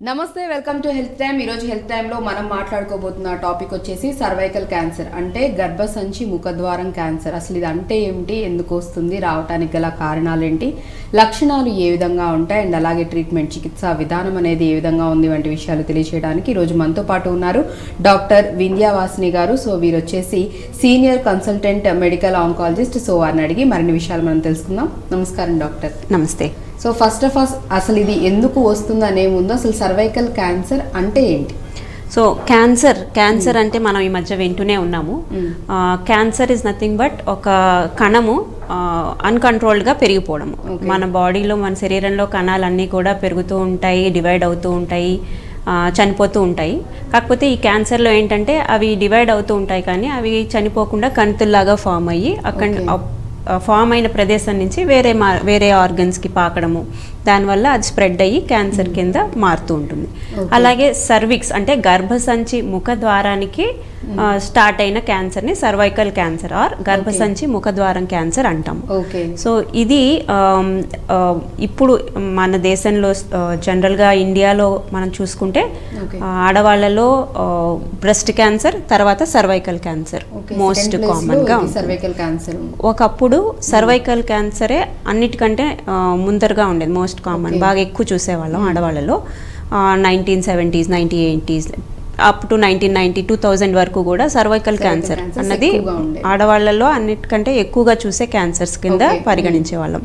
నమస్తే, welcome to health time. ఈరోజు health టైంలో మనం మాట్లాడుకోబోతున్న టాపిక్ వచ్చేసి సర్వైకల్ క్యాన్సర్, అంటే గర్భసంచి ముఖద్వారం క్యాన్సర్. అసలు ఇది అంటే ఏమిటి, ఎందుకు వస్తుంది, రావడానికి గల కారణాలు ఏంటి, లక్షణాలు ఏ విధంగా ఉంటాయి, అండ్ అలాగే ట్రీట్మెంట్ చికిత్సా విధానం అనేది ఏ విధంగా ఉంది వంటి విషయాలు తెలియజేయడానికి ఈరోజు మనతో పాటు ఉన్నారు డాక్టర్ వింధ్యావాసిని గారు. సో వీరు వచ్చేసి senior consultant medical oncologist. So వారిని అడిగి మరిన్ని విషయాలు మనం తెలుసుకుందాం. నమస్కారం డాక్టర్. నమస్తే. సో ఫస్ట్ ఆఫ్ ఆల్ అసలు ఇది ఎందుకు వస్తుంది అనే ముందు అసలు సర్వైకల్ క్యాన్సర్ అంటే ఏంటి? సో క్యాన్సర్ అంటే మనం ఈ మధ్య వింటూనే ఉన్నాము. క్యాన్సర్ ఇస్ నథింగ్ బట్ ఒక కణము అన్కంట్రోల్డ్గా పెరిగిపోవడము. మన బాడీలో, మన శరీరంలో కణాలన్నీ కూడా పెరుగుతూ ఉంటాయి, డివైడ్ అవుతూ ఉంటాయి, చనిపోతూ ఉంటాయి. కాకపోతే ఈ క్యాన్సర్లో ఏంటంటే అవి డివైడ్ అవుతూ ఉంటాయి, కానీ అవి చనిపోకుండా కణుతుల్లాగా ఫామ్ అయ్యి అక్కడ ఫామ్ అయిన ప్రదేశం నుంచి వేరే ఆర్గన్స్కి పాకడము, దానివల్ల అది స్ప్రెడ్ అయ్యి క్యాన్సర్ కింద మారుతూ ఉంటుంది. అలాగే సర్విక్స్ అంటే గర్భసంచి ముఖద్వారానికి స్టార్ట్ అయిన క్యాన్సర్ని సర్వైకల్ క్యాన్సర్ ఆర్ గర్భసంచి ముఖద్వారం క్యాన్సర్ అంటాము. సో ఇది ఇప్పుడు మన దేశంలో జనరల్గా ఇండియాలో మనం చూసుకుంటే ఆడవాళ్ళలో బ్రెస్ట్ క్యాన్సర్, తర్వాత సర్వైకల్ క్యాన్సర్ మోస్ట్ కామన్గా ఉంటుంది. ఒకప్పుడు సర్వైకల్ క్యాన్సరే అన్నిటికంటే ముందరగా ఉండేది, మోస్ట్ కామన్, బాగా ఎక్కువ చూసేవాళ్ళం ఆడవాళ్ళలో. 1970s 1980s అప్ టు 1990 2000 వరకు కూడా సర్వైకల్ క్యాన్సర్ అన్నది ఆడవాళ్ళలో అన్నిటికంటే ఎక్కువగా చూసే క్యాన్సర్స్ కింద పరిగణించేవాళ్ళం.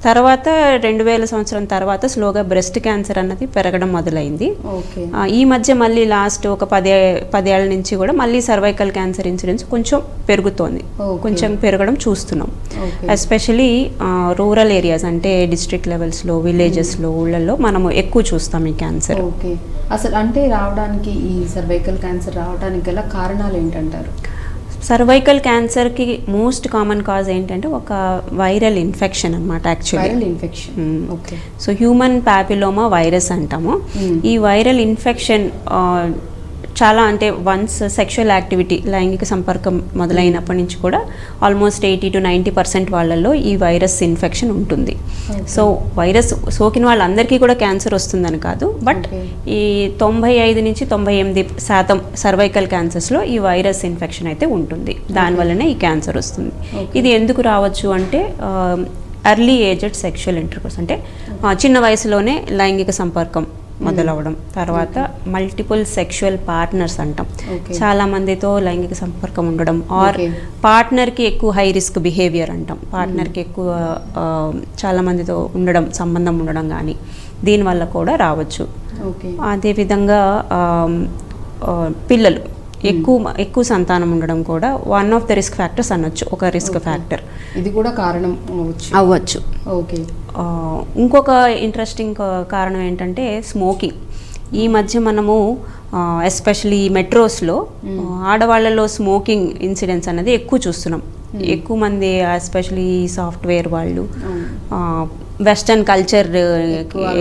తర్వాత 2000 సంవత్సరం తర్వాత స్లోగా బ్రెస్ట్ క్యాన్సర్ అన్నది పెరగడం మొదలైంది. ఈ మధ్య మళ్ళీ లాస్ట్ ఒక 10 ఏళ్ళ నుంచి కూడా మళ్ళీ సర్వైకల్ క్యాన్సర్ ఇన్సిడెన్స్ కొంచెం పెరుగుతోంది, కొంచెం పెరగడం చూస్తున్నాం. ఎస్పెషలీ రూరల్ ఏరియాస్ అంటే డిస్ట్రిక్ట్ లెవెల్స్లో, విలేజెస్లో, ఊళ్ళల్లో మనము ఎక్కువ చూస్తాం ఈ క్యాన్సర్. అసలు అంటే రావడానికి, ఈ సర్వైకల్ క్యాన్సర్ రావడానికి గల కారణాలు ఏంటంటారు? సర్వైకల్ క్యాన్సర్కి మోస్ట్ కామన్ కాజ్ ఏంటంటే ఒక వైరల్ ఇన్ఫెక్షన్ అనమాట. Actually so human papilloma virus అంటాము. ఈ వైరల్ ఇన్ఫెక్షన్ చాలా, అంటే వన్స్ సెక్షువల్ యాక్టివిటీ, లైంగిక సంపర్కం మొదలైనప్పటి నుంచి కూడా ఆల్మోస్ట్ 80 to 90% వాళ్ళల్లో ఈ వైరస్ ఇన్ఫెక్షన్ ఉంటుంది. సో వైరస్ సోకిన వాళ్ళందరికీ కూడా క్యాన్సర్ వస్తుందని కాదు, బట్ ఈ 95 నుంచి 98% సర్వైకల్ క్యాన్సర్స్లో ఈ వైరస్ ఇన్ఫెక్షన్ అయితే ఉంటుంది. దానివల్లనే ఈ క్యాన్సర్ వస్తుంది. ఇది ఎందుకు రావచ్చు అంటే ఎర్లీ ఏజ్డ్ సెక్షువల్ ఇంటర్కోర్స్, అంటే చిన్న వయసులోనే లైంగిక సంపర్కం మొదలవడం, తర్వాత మల్టిపుల్ సెక్షువల్ పార్ట్నర్స్ అంటాం, చాలా మందితో లైంగిక సంపర్కం ఉండడం, ఆర్ పార్ట్నర్కి ఎక్కువ హై రిస్క్ బిహేవియర్ అంటాం, పార్ట్నర్కి ఎక్కువ చాలా మందితో ఉండడం, సంబంధం ఉండడం కానీ దీనివల్ల కూడా రావచ్చు. అదేవిధంగా పిల్లలు ఎక్కువ సంతానం ఉండడం కూడా one of the risk factors అనొచ్చు, ఒక రిస్క్ ఫ్యాక్టర్. ఇది కూడా కారణం అవ్వచ్చు. ఇంకొక ఇంట్రెస్టింగ్ కారణం ఏంటంటే స్మోకింగ్. ఈ మధ్య మనము ఎస్పెషలీ మెట్రోస్లో ఆడవాళ్ళలో స్మోకింగ్ ఇన్సిడెంట్స్ అనేది ఎక్కువ చూస్తున్నాం. ఎక్కువ మంది ఎస్పెషలీ సాఫ్ట్వేర్ వాళ్ళు వెస్టర్న్ కల్చర్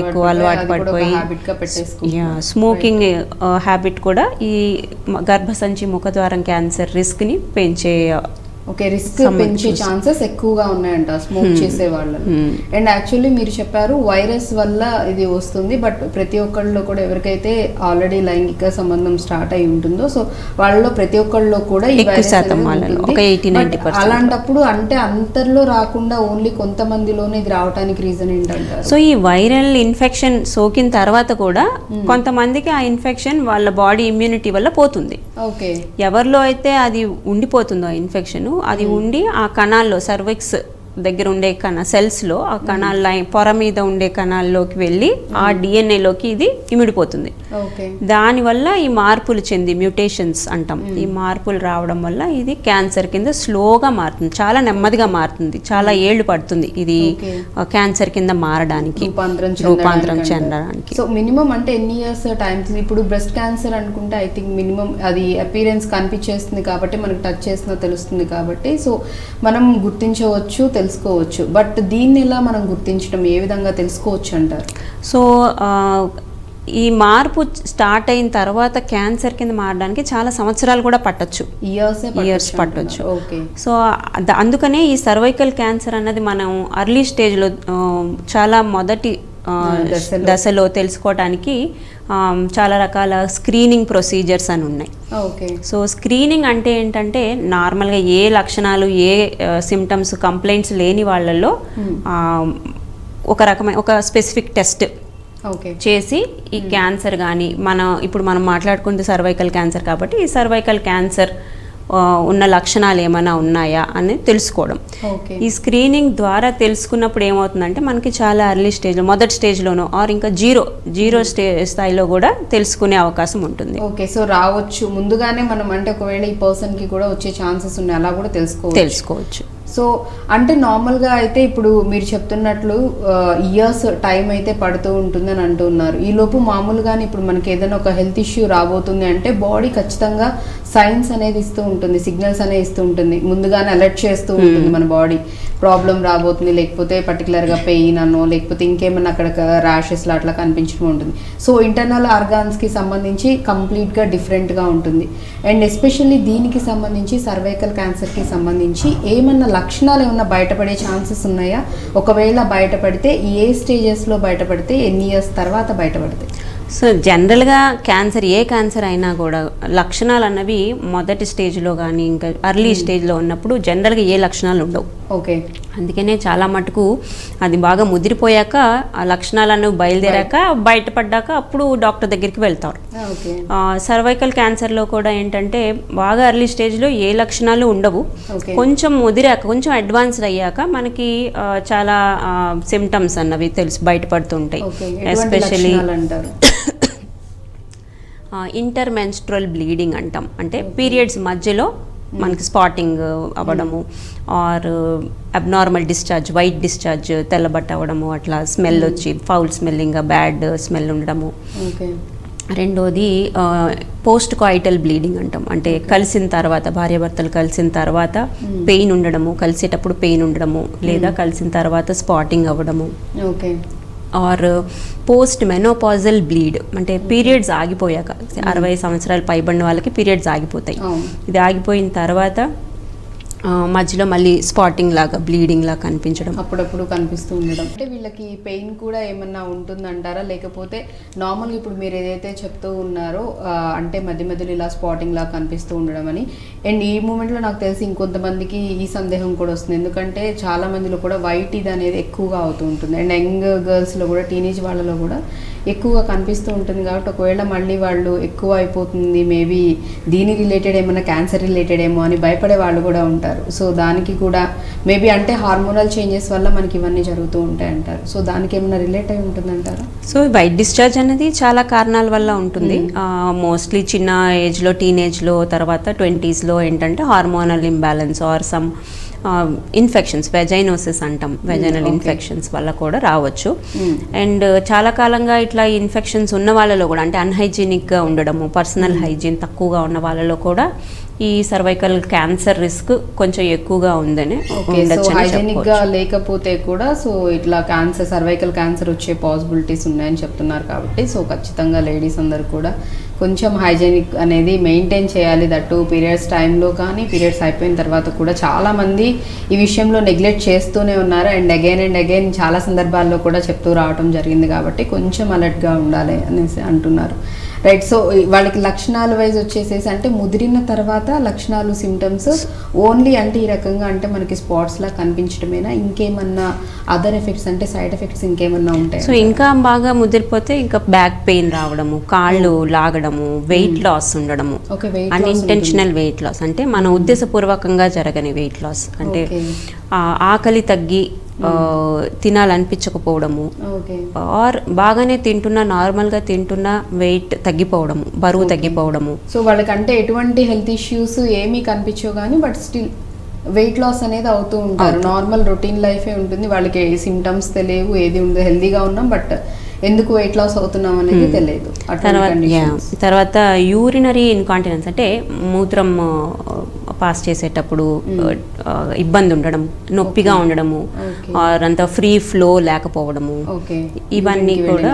ఎక్కువ అలవాటు పడిపోయి స్మోకింగ్ హ్యాబిట్ కూడా ఈ గర్భసంచి ముఖద్వారం క్యాన్సర్ రిస్క్ని పెంచే రిస్క్ పెంచే ఛాన్సెస్ ఎక్కువగా ఉన్నాయంట స్మోక్ చేసే వాళ్ళు. అండ్ యాక్చువల్లీ మీరు చెప్పారు వైరస్ వల్ల ఇది వస్తుంది, బట్ ప్రతి ఒక్కళ్ళలో కూడా ఎవరికైతే ఆల్రెడీ లైంగిక సంబంధం స్టార్ట్ అయి ఉంటుందో సో వాళ్ళలో ప్రతి ఒక్కళ్ళలో కూడా ఈ వైరస్ అలాంటప్పుడు అంటే అంతర్లో రాకుండా ఓన్లీ కొంతమందిలోనే ఇది రావడానికి రీజన్ ఏంటంటారు? సో ఈ వైరల్ ఇన్ఫెక్షన్ సోకిన తర్వాత కూడా కొంతమందికి ఆ ఇన్ఫెక్షన్ వాళ్ళ బాడీ ఇమ్యూనిటీ వల్ల పోతుంది. ఎవరిలో అయితే అది ఉండిపోతుందో ఇన్ఫెక్షన్, అది ఉండి ఆ కణాల్లో, సర్విక్స్ దగ్గర ఉండే సెల్స్లో, ఆ కణాల పొర మీద ఉండే కణాల్లోకి వెళ్ళి ఆ డిఎన్ఏలోకి ఇది ఇమిడిపోతుంది. దానివల్ల ఈ మార్పులు చెంది, మ్యూటేషన్స్ అంటాం, ఈ మార్పులు రావడం వల్ల ఇది క్యాన్సర్ కింద స్లోగా మారుతుంది, చాలా నెమ్మదిగా మారుతుంది, చాలా ఏళ్ళు పడుతుంది ఇది క్యాన్సర్ కింద మారడానికి, రూపాంతరం చెందడానికి. సో మినిమం అంటే ఎన్ని ఇయర్స్ టైం? ఇప్పుడు బ్రెస్ట్ క్యాన్సర్ అనుకుంటే ఐ థింక్ మినిమం అది అపీరెన్స్ కనిపించేస్తుంది కాబట్టి, మనకు టచ్ చేసినా తెలుస్తుంది కాబట్టి సో మనం గుర్తించవచ్చు, తెలుసుకోవచ్చు. బట్ దీన్ని ఎలా మనం గుర్తించడం, ఏ విధంగా తెలుసుకోవచ్చు అంటారు? సో ఈ మార్పు స్టార్ట్ అయిన తర్వాత క్యాన్సర్ కింద మారడానికి చాలా సంవత్సరాలు కూడా పట్టొచ్చు, ఇయర్స్ పట్టొచ్చు. సో అందుకనే ఈ సర్వైకల్ క్యాన్సర్ అన్నది మనం అర్లీ స్టేజ్లో, చాలా మొదటి దశలో తెలుసుకోవడానికి చాలా రకాల స్క్రీనింగ్ ప్రొసీజర్స్ అని ఉన్నాయి. ఓకే. సో స్క్రీనింగ్ అంటే ఏంటంటే నార్మల్గా ఏ లక్షణాలు ఏ సిమ్టమ్స్ కంప్లైంట్స్ లేని వాళ్ళల్లో ఒక రకమైన ఒక స్పెసిఫిక్ టెస్ట్ చేసి ఈ క్యాన్సర్ కానీ ఇప్పుడు మనం మాట్లాడుకుంటే సర్వైకల్ క్యాన్సర్ కాబట్టి ఈ సర్వైకల్ క్యాన్సర్ ఉన్న లక్షణాలు ఏమైనా ఉన్నాయా అని తెలుసుకోవడం. ఈ స్క్రీనింగ్ ద్వారా తెలుసుకున్నప్పుడు ఏమవుతుందంటే మనకి చాలా ఎర్లీ స్టేజ్లో మొదటి స్టేజ్లోనో ఆర్ ఇంకా జీరో స్థాయిలో కూడా తెలుసుకునే అవకాశం ఉంటుంది. ఓకే. సో రావచ్చు ముందుగానే మనం అంటే ఒకవేళ ఈ పర్సన్కి కూడా వచ్చే ఛాన్సెస్ ఉన్నాయి అలా కూడా తెలుసుకోవచ్చు. సో అంటే నార్మల్గా అయితే ఇప్పుడు మీరు చెప్తున్నట్లు ఇయర్స్ టైం అయితే పడుతూ ఉంటుందని అంటున్నారు. ఈలోపు మామూలుగానే ఇప్పుడు మనకి ఏదైనా ఒక హెల్త్ ఇష్యూ రాబోతుంది అంటే బాడీ ఖచ్చితంగా సైన్స్ అనేది ఇస్తూ ఉంటుంది, సిగ్నల్స్ అనేది ఇస్తూ ఉంటుంది, ముందుగానే అలర్ట్ చేస్తూ ఉంటుంది మన బాడీ ప్రాబ్లం రాబోతుంది, లేకపోతే పర్టికులర్గా పెయిన్ అనో లేకపోతే ఇంకేమన్నా అక్కడ ర్యాషెస్లో అట్లా కనిపించడం ఉంటుంది. సో ఇంటర్నల్ ఆర్గాన్స్కి సంబంధించి కంప్లీట్గా డిఫరెంట్గా ఉంటుంది. అండ్ ఎస్పెషల్లీ దీనికి సంబంధించి సర్వైకల్ క్యాన్సర్కి సంబంధించి ఏమన్నా లక్షణాలు ఏమన్నా బయటపడే ఛాన్సెస్ ఉన్నాయా? ఒకవేళ బయటపడితే ఏ స్టేజెస్లో బయటపడితే ఎన్ని ఇయర్స్ తర్వాత బయటపడతాయి? సో జనరల్గా ఏ క్యాన్సర్ అయినా కూడా లక్షణాలు అన్నవి మొదటి స్టేజ్లో కానీ ఇంకా ఎర్లీ స్టేజ్లో ఉన్నప్పుడు జనరల్గా ఏ లక్షణాలు ఉండవు. ఓకే. అందుకనే చాలా మటుకు అది బాగా ముదిరిపోయాక ఆ లక్షణాలను బయలుదేరాక బయటపడ్డాక అప్పుడు డాక్టర్ దగ్గరికి వెళ్తారు. సర్వైకల్ క్యాన్సర్లో కూడా ఏంటంటే బాగా ఎర్లీ స్టేజ్లో ఏ లక్షణాలు ఉండవు, కొంచెం ముదిరాక కొంచెం అడ్వాన్స్డ్ అయ్యాక మనకి చాలా సిమ్టమ్స్ అన్నవి బయటపడుతుంటాయి. ఎస్పెషల్లీ ఇంటర్మెన్స్ట్రల్ బ్లీడింగ్ అంటాం, అంటే పీరియడ్స్ మధ్యలో మనకి స్పాటింగ్ అవ్వడము or abnormal discharge, white discharge, తెల్లబట్ట అవ్వడము, అట్లా స్మెల్ వచ్చి ఫౌల్ స్మెల్లింగ్, బ్యాడ్ స్మెల్ ఉండడము. రెండోది పోస్ట్ కాయిటల్ బ్లీడింగ్ అంటాం, అంటే కలిసిన తర్వాత భార్యాభర్తలు కలిసిన తర్వాత పెయిన్ ఉండడము, కలిసేటప్పుడు పెయిన్ ఉండడము, లేదా కలిసిన తర్వాత స్పాటింగ్ అవ్వడము. ఆర్ పోస్ట్ మెనోపాజల్ బ్లీడ్, అంటే పీరియడ్స్ ఆగిపోయాక 60 సంవత్సరాలు పైబడిన వాళ్ళకి పీరియడ్స్ ఆగిపోతాయి. ఇది ఆగిపోయిన తర్వాత మధ్యలో మళ్ళీ స్పాటింగ్ లాగా బ్లీడింగ్ లాగా కనిపించడం, అప్పుడప్పుడు కనిపిస్తూ ఉండడం. అంటే వీళ్ళకి పెయిన్ కూడా ఏమన్నా ఉంటుందంటారా, లేకపోతే నార్మల్గా ఇప్పుడు మీరు ఏదైతే చెప్తూ ఉన్నారో అంటే మధ్య మధ్యలో ఇలా స్పాటింగ్ లాగా కనిపిస్తూ ఉండడం అని. అండ్ ఈ మూమెంట్లో నాకు తెలిసి ఇంకొంతమందికి ఈ సందేహం కూడా వస్తుంది, ఎందుకంటే చాలా మందిలో కూడా వైట్ ఇది అనేది ఎక్కువగా అవుతూ ఉంటుంది. అండ్ యంగ్ గర్ల్స్లో కూడా టీనేజ్ వాళ్ళలో కూడా ఎక్కువగా కనిపిస్తూ ఉంటుంది. కాబట్టి ఒకవేళ మళ్ళీ వాళ్ళు ఎక్కువ అయిపోతుంది, మేబీ దీని రిలేటెడ్ ఏమైనా క్యాన్సర్ రిలేటెడ్ ఏమో అని భయపడే వాళ్ళు కూడా ఉంటారు. సో దానికి కూడా మేబీ అంటే హార్మోనల్ చేంజెస్ వల్ల మనకి ఇవన్నీ జరుగుతూ ఉంటాయి అంటారు. సో దానికి ఏమైనా రిలేట్ అయి ఉంటుందంటారా? సో వైట్ డిశ్చార్జ్ అనేది చాలా కారణాల వల్ల ఉంటుంది. మోస్ట్లీ చిన్న ఏజ్లో, టీనేజ్లో, తర్వాత 20s ఏంటంటే hormonal imbalance or some infections, vaginosis అంటాం, వెజైనల్ ఇన్ఫెక్షన్స్ వల్ల కూడా రావచ్చు. అండ్ చాలా కాలంగా ఇట్లా ఇన్ఫెక్షన్స్ ఉన్న వాళ్ళలో కూడా, అంటే అన్హైజీనిక్గా ఉండడము, పర్సనల్ హైజీన్ తక్కువగా ఉన్న వాళ్ళలో కూడా ఈ సర్వైకల్ క్యాన్సర్ రిస్క్ కొంచెం ఎక్కువగా ఉందని హైజీనిక్గా లేకపోతే కూడా సో ఇట్లా క్యాన్సర్, సర్వైకల్ క్యాన్సర్ వచ్చే పాసిబిలిటీస్ ఉన్నాయని చెప్తున్నారు. కాబట్టి సో ఖచ్చితంగా లేడీస్ అందరు కూడా కొంచెం హైజీనిక్ అనేది మెయింటైన్ చేయాలి. దట్టు పీరియడ్స్ టైంలో కానీ పీరియడ్స్ అయిపోయిన తర్వాత కూడా చాలామంది ఈ విషయంలో నెగ్లెక్ట్ చేస్తూనే ఉన్నారు. అండ్ అగైన్ చాలా సందర్భాల్లో కూడా చెప్తూ రావడం జరిగింది. కాబట్టి కొంచెం అలర్ట్గా ఉండాలి అనేసి అంటున్నారు. రైట్. సో వాళ్ళకి లక్షణాలు వైజ్ వచ్చేసేసి అంటే ముదిరిన తర్వాత లక్షణాలు, సిమ్టమ్స్ ఓన్లీ అంటే ఈ రకంగా అంటే మనకి స్పాట్స్ లా కనిపించడమేనా, ఇంకేమన్నా అదర్ ఎఫెక్ట్స్ అంటే సైడ్ ఎఫెక్ట్స్ ఇంకేమన్నా ఉంటాయి? సో ఇంకా బాగా ముదిరిపోతే ఇంకా బ్యాక్ పెయిన్ రావడము, కాళ్ళు లాగడము, వెయిట్ లాస్ ఉండడము, అన్ఇంటెన్షనల్ వెయిట్ లాస్, అంటే మన ఉద్దేశపూర్వకంగా జరగని వెయిట్ లాస్, అంటే ఆకలి తగ్గి తినాలనిపించకపోవడము, ఆర్ బాగానే తింటున్నా, నార్మల్గా తింటున్నా వెయిట్ తగ్గిపోవడము, బరువు తగ్గిపోవడము. సో వాళ్ళకంటే ఎటువంటి హెల్త్ ఇష్యూస్ ఏమీ కనిపించవు కానీ బట్ స్టిల్ వెయిట్ లాస్ అనేది అవుతూ ఉంటారు. నార్మల్ రొటీన్ లైఫే ఉంటుంది, వాళ్ళకి సిమ్టమ్స్ తెలియవు, ఏది ఉండదు, హెల్దీగా ఉన్నాం బట్ ఎందుకు వెయిట్ లాస్ అవుతున్నాం అనేది తెలియదు. తర్వాత యూరినరీ ఇన్కాంటినెన్స్, అంటే మూత్రం పాస్ చేసేటప్పుడు ఇబ్బంది ఉండడం, నొప్పిగా ఉండడము, అంత ఫ్రీ ఫ్లో లేకపోవడము, ఇవన్నీ కూడా.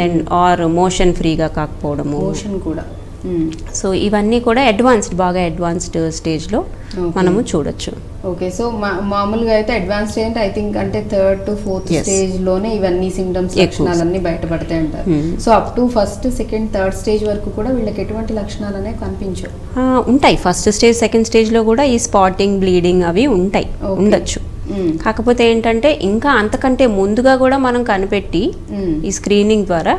అండ్ ఆర్ మోషన్ ఫ్రీగా కాకపోవడము, సో ఇవన్నీ కూడా బాగా అడ్వాన్స్డ్ స్టేజ్లో మనము చూడొచ్చు. ఓకే, సో మామూలుగా అయితే అడ్వాన్స్ స్టేజ్ అంటే ఐ థింక్ అంటే 3rd to 4th స్టేజ్ లోనే ఇవన్నీ సిమ్టమ్స్ లక్షణాలన్నీ బయటపడతాయి అంటారు. So up to 1st, 2nd, 3rd stage వరకు కూడా వీళ్ళకి ఎటువంటి లక్షణాలు అనేవి కనిపించవు? ఉంటాయి. 1st స్టేజ్ 2nd స్టేజ్లో కూడా ఈ స్పాటింగ్, బ్లీడింగ్ అవి ఉంటాయి, ఉండొచ్చు. కాకపోతే ఏంటంటే ఇంకా అంతకంటే ముందుగా కూడా మనం కనిపెట్టి ఈ స్క్రీనింగ్ ద్వారా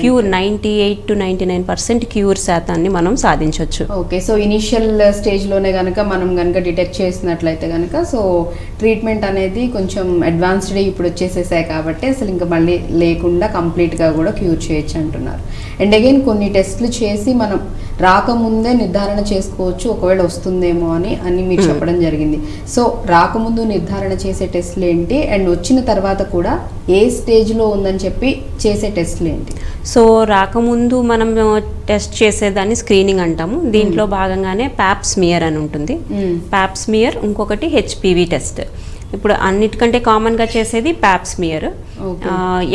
క్యూర్ 98 to 99% క్యూర్ శాతాన్ని మనం సాధించవచ్చు. ఓకే, సో ఇనిషియల్ స్టేజ్లోనే కనుక మనం కనుక డిటెక్ట్ చేసినట్లయితే కనుక సో ట్రీట్మెంట్ అనేది కొంచెం అడ్వాన్స్డ్ ఇప్పుడు వచ్చేసేసాయి కాబట్టి అసలు ఇంకా మళ్ళీ లేకుండా కంప్లీట్గా కూడా క్యూర్ చేయొచ్చు అంటున్నారు. అండ్ అగైన్ కొన్ని టెస్ట్లు చేసి మనం రాకముందే నిర్ధారణ చేసుకోవచ్చు ఒకవేళ వస్తుందేమో అని మీరు చెప్పడం జరిగింది. సో రాకముందు నిర్ధారణ చేసే టెస్ట్లు ఏంటి, అండ్ వచ్చిన తర్వాత కూడా ఏ స్టేజ్లో ఉందని చెప్పి చేసే టెస్ట్లు ఏంటి? సో రాకముందు మనం టెస్ట్ చేసేదాన్ని స్క్రీనింగ్ అంటాము. దీంట్లో భాగంగానే ప్యాప్స్మియర్ అని ఉంటుంది. ప్యాప్స్మియర్, ఇంకొకటి హెచ్పివి టెస్ట్. ఇప్పుడు అన్నిటికంటే కామన్గా చేసేది ప్యాప్స్మియర్.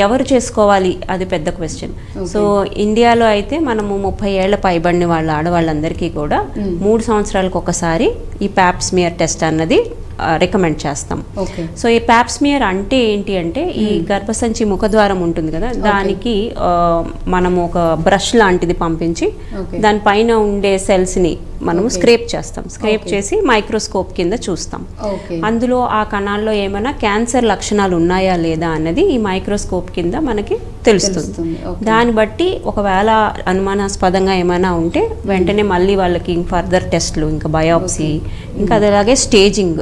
ఎవరు చేసుకోవాలి అది పెద్ద క్వశ్చన్. సో ఇండియాలో అయితే మనము 30 ఏళ్ల పైబడిన వాళ్ళ ఆడవాళ్ళందరికీ కూడా 3 సంవత్సరాలకు ఒకసారి ఈ ప్యాప్స్మియర్ టెస్ట్ అన్నది రికమెండ్ చేస్తాం. సో ఈ ప్యాప్స్మియర్ అంటే ఏంటి అంటే ఈ గర్భసంచి ముఖద్వారం ఉంటుంది కదా, దానికి మనము ఒక బ్రష్ లాంటిది పంపించి దానిపైన ఉండే సెల్స్ని మనము స్క్రేప్ చేస్తాం. స్క్రేప్ చేసి మైక్రోస్కోప్ కింద చూస్తాం. అందులో ఆ కణాల్లో ఏమైనా క్యాన్సర్ లక్షణాలు ఉన్నాయా లేదా అన్నది ఈ మైక్రోస్కోప్ కింద మనకి తెలుస్తుంది. దాన్ని బట్టి ఒకవేళ అనుమానాస్పదంగా ఏమైనా ఉంటే వెంటనే మళ్ళీ వాళ్ళకి ఫర్దర్ టెస్ట్లు, ఇంకా బయాప్సీ, ఇంకా అలాగే స్టేజింగ్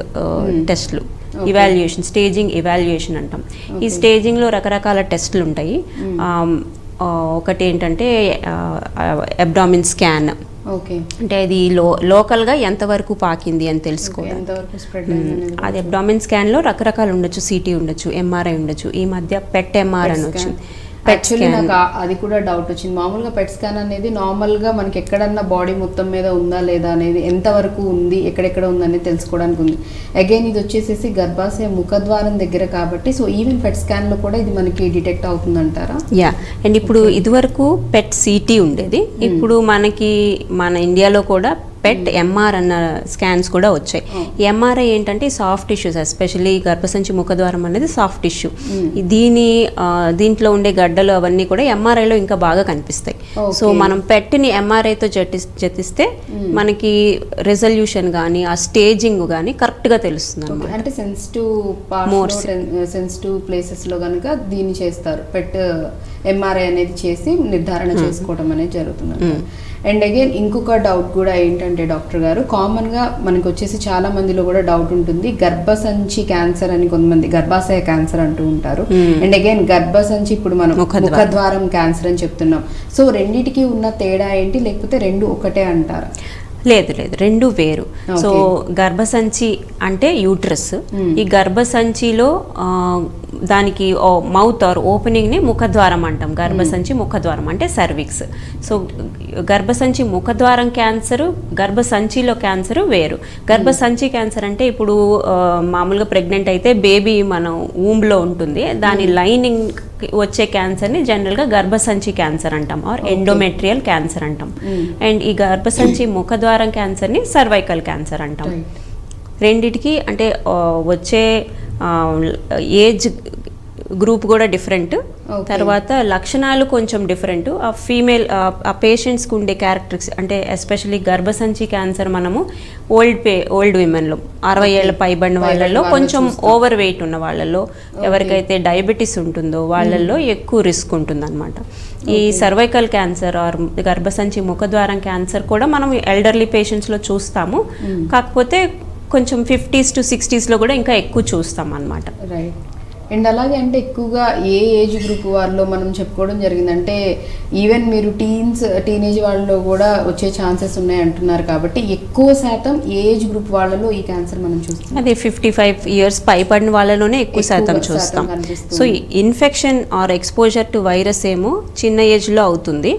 టెస్ట్లు, ఇవాల్యుయేషన్, స్టేజింగ్ ఇవాల్యుయేషన్ అంటాం. ఈ స్టేజింగ్లో రకరకాల టెస్ట్లు ఉంటాయి. ఒకటి ఏంటంటే అబ్డామిన్ స్కాన్, అంటే అది లోకల్గా ఎంతవరకు పాకింది అని తెలుసుకోవడం. అది అబ్డామిన్ స్కాన్లో రకరకాలు ఉండొచ్చు, సిటీ ఉండొచ్చు, ఎంఆర్ఐ ఉండొచ్చు. ఈ మధ్య పెట్ ఎంఆర్ అని వచ్చింది. యాక్చువల్లీ నాకు అది కూడా డౌట్ వచ్చింది. మామూలుగా పెట్ స్కాన్ అనేది నార్మల్గా మనకి ఎక్కడన్నా బాడీ మొత్తం మీద ఉందా లేదా అనేది, ఎంతవరకు ఉంది, ఎక్కడెక్కడ ఉందని తెలుసుకోవడానికి ఉంది. అగైన్ ఇది వచ్చేసేసి గర్భాశయ ముఖద్వారం దగ్గర కాబట్టి సో ఈవెన్ పెట్ స్కాన్లో కూడా ఇది మనకి డిటెక్ట్ అవుతుందంటారా? అండ్ ఇప్పుడు ఇదివరకు పెట్ సిటీ ఉండేది. ఇప్పుడు మన ఇండియాలో కూడా పెట్ ఎంఆర్ అన్న స్కాన్స్ కూడా వచ్చాయి. ఎంఆర్ఐ ఏంటంటే సాఫ్ట్ టిష్యూస్, ఎస్పెషల్లీ గర్భసంచి ముఖద్వారం అనేది సాఫ్ట్ టిష్యూ. దీంట్లో ఉండే గడ్డలు అవన్నీ కూడా ఎంఆర్ఐలో ఇంకా బాగా కనిపిస్తాయి. సో మనం పెట్ని ఎంఆర్ఐతో జతిస్తే మనకి రెజల్యూషన్ కానీ ఆ స్టేజింగ్ కానీ కరెక్ట్గా తెలుస్తుంది అన్నమాట. అంటే సెన్సిటివ్ ప్లేసెస్లో కనుక దీన్ని చేస్తారు, పెట్ ఎంఆర్ఐ అనేది చేసి నిర్ధారణ చేసుకోవడం అనేది జరుగుతుంది. అండ్ అగైన్ ఇంకొక డౌట్ కూడా ఏంటంటే డాక్టర్ గారు, కామన్గా మనకు వచ్చేసి చాలా మందిలో కూడా డౌట్ ఉంటుంది, గర్భసంచి క్యాన్సర్ అని కొంతమంది గర్భాశయ క్యాన్సర్ అంటూ ఉంటారు. అండ్ అగైన్ గర్భసంచి ఇప్పుడు మనం ముఖద్వారం క్యాన్సర్ అని చెప్తున్నాం. సో రెండిటికి ఉన్న తేడా ఏంటి, లేకపోతే రెండు ఒకటే అంటారా? లేదు, రెండు వేరు. సో గర్భసంచి అంటే యూట్రస్. ఈ గర్భసంచిలో దానికి మౌత్ ఆర్ ఓపెనింగ్ని ముఖద్వారం అంటాం. గర్భసంచి ముఖద్వారం అంటే సర్విక్స్. సో గర్భసంచి ముఖద్వారం క్యాన్సరు, గర్భసంచిలో క్యాన్సరు వేరు. గర్భసంచి క్యాన్సర్ అంటే ఇప్పుడు మామూలుగా ప్రెగ్నెంట్ అయితే బేబీ మనం ఊంబ్లో ఉంటుంది, దాని లైనింగ్ వచ్చే క్యాన్సర్ని జనరల్గా గర్భసంచి క్యాన్సర్ అంటాం, ఆర్ ఎండోమెట్రియల్ క్యాన్సర్ అంటాం. అండ్ ఈ గర్భసంచి ముఖద్వారం క్యాన్సర్ని సర్వైకల్ క్యాన్సర్ అంటాం. రెండిటికి అంటే వచ్చే ఏజ్ గ్రూప్ కూడా డిఫరెంట్, తర్వాత లక్షణాలు కొంచెం డిఫరెంట్. ఆ పేషెంట్స్కి ఉండే క్యారెక్టరిస్టిక్స్ అంటే ఎస్పెషల్లీ గర్భసంచి క్యాన్సర్ మనము ఓల్డ్ విమెన్లో 60 ఏళ్ల పైబడిన వాళ్ళల్లో, కొంచెం ఓవర్ వెయిట్ ఉన్న వాళ్ళల్లో, ఎవరికైతే డయాబెటీస్ ఉంటుందో వాళ్ళల్లో ఎక్కువ రిస్క్ ఉంటుంది అనమాట. ఈ సర్వైకల్ క్యాన్సర్ ఆర్ గర్భసంచి ముఖద్వారం క్యాన్సర్ కూడా మనం ఎల్డర్లీ పేషెంట్స్లో చూస్తాము. కాకపోతే కొంచెం 50s to 60s కూడా ఇంకా ఎక్కువ చూస్తాం అన్నమాట. రైట్. అండ్ అలాగే అంటే ఎక్కువగా ఏ ఏజ్ గ్రూప్ వాళ్ళలో మనం చెప్పుకోవడం జరిగిందంటే ఈవెన్ మీరు టీనేజ్ వాళ్ళలో కూడా వచ్చే ఛాన్సెస్ ఉన్నాయి అంటున్నారు కాబట్టి ఎక్కువ శాతం ఏ ఏజ్ గ్రూప్ వాళ్ళలో ఈ క్యాన్సర్ మనం చూస్తాం? అదే 55 years పైబడిన వాళ్ళలోనే ఎక్కువ శాతం చూస్తాం. So infection or exposure to virus ఏమో చిన్న ఏజ్లో అవుతుంది.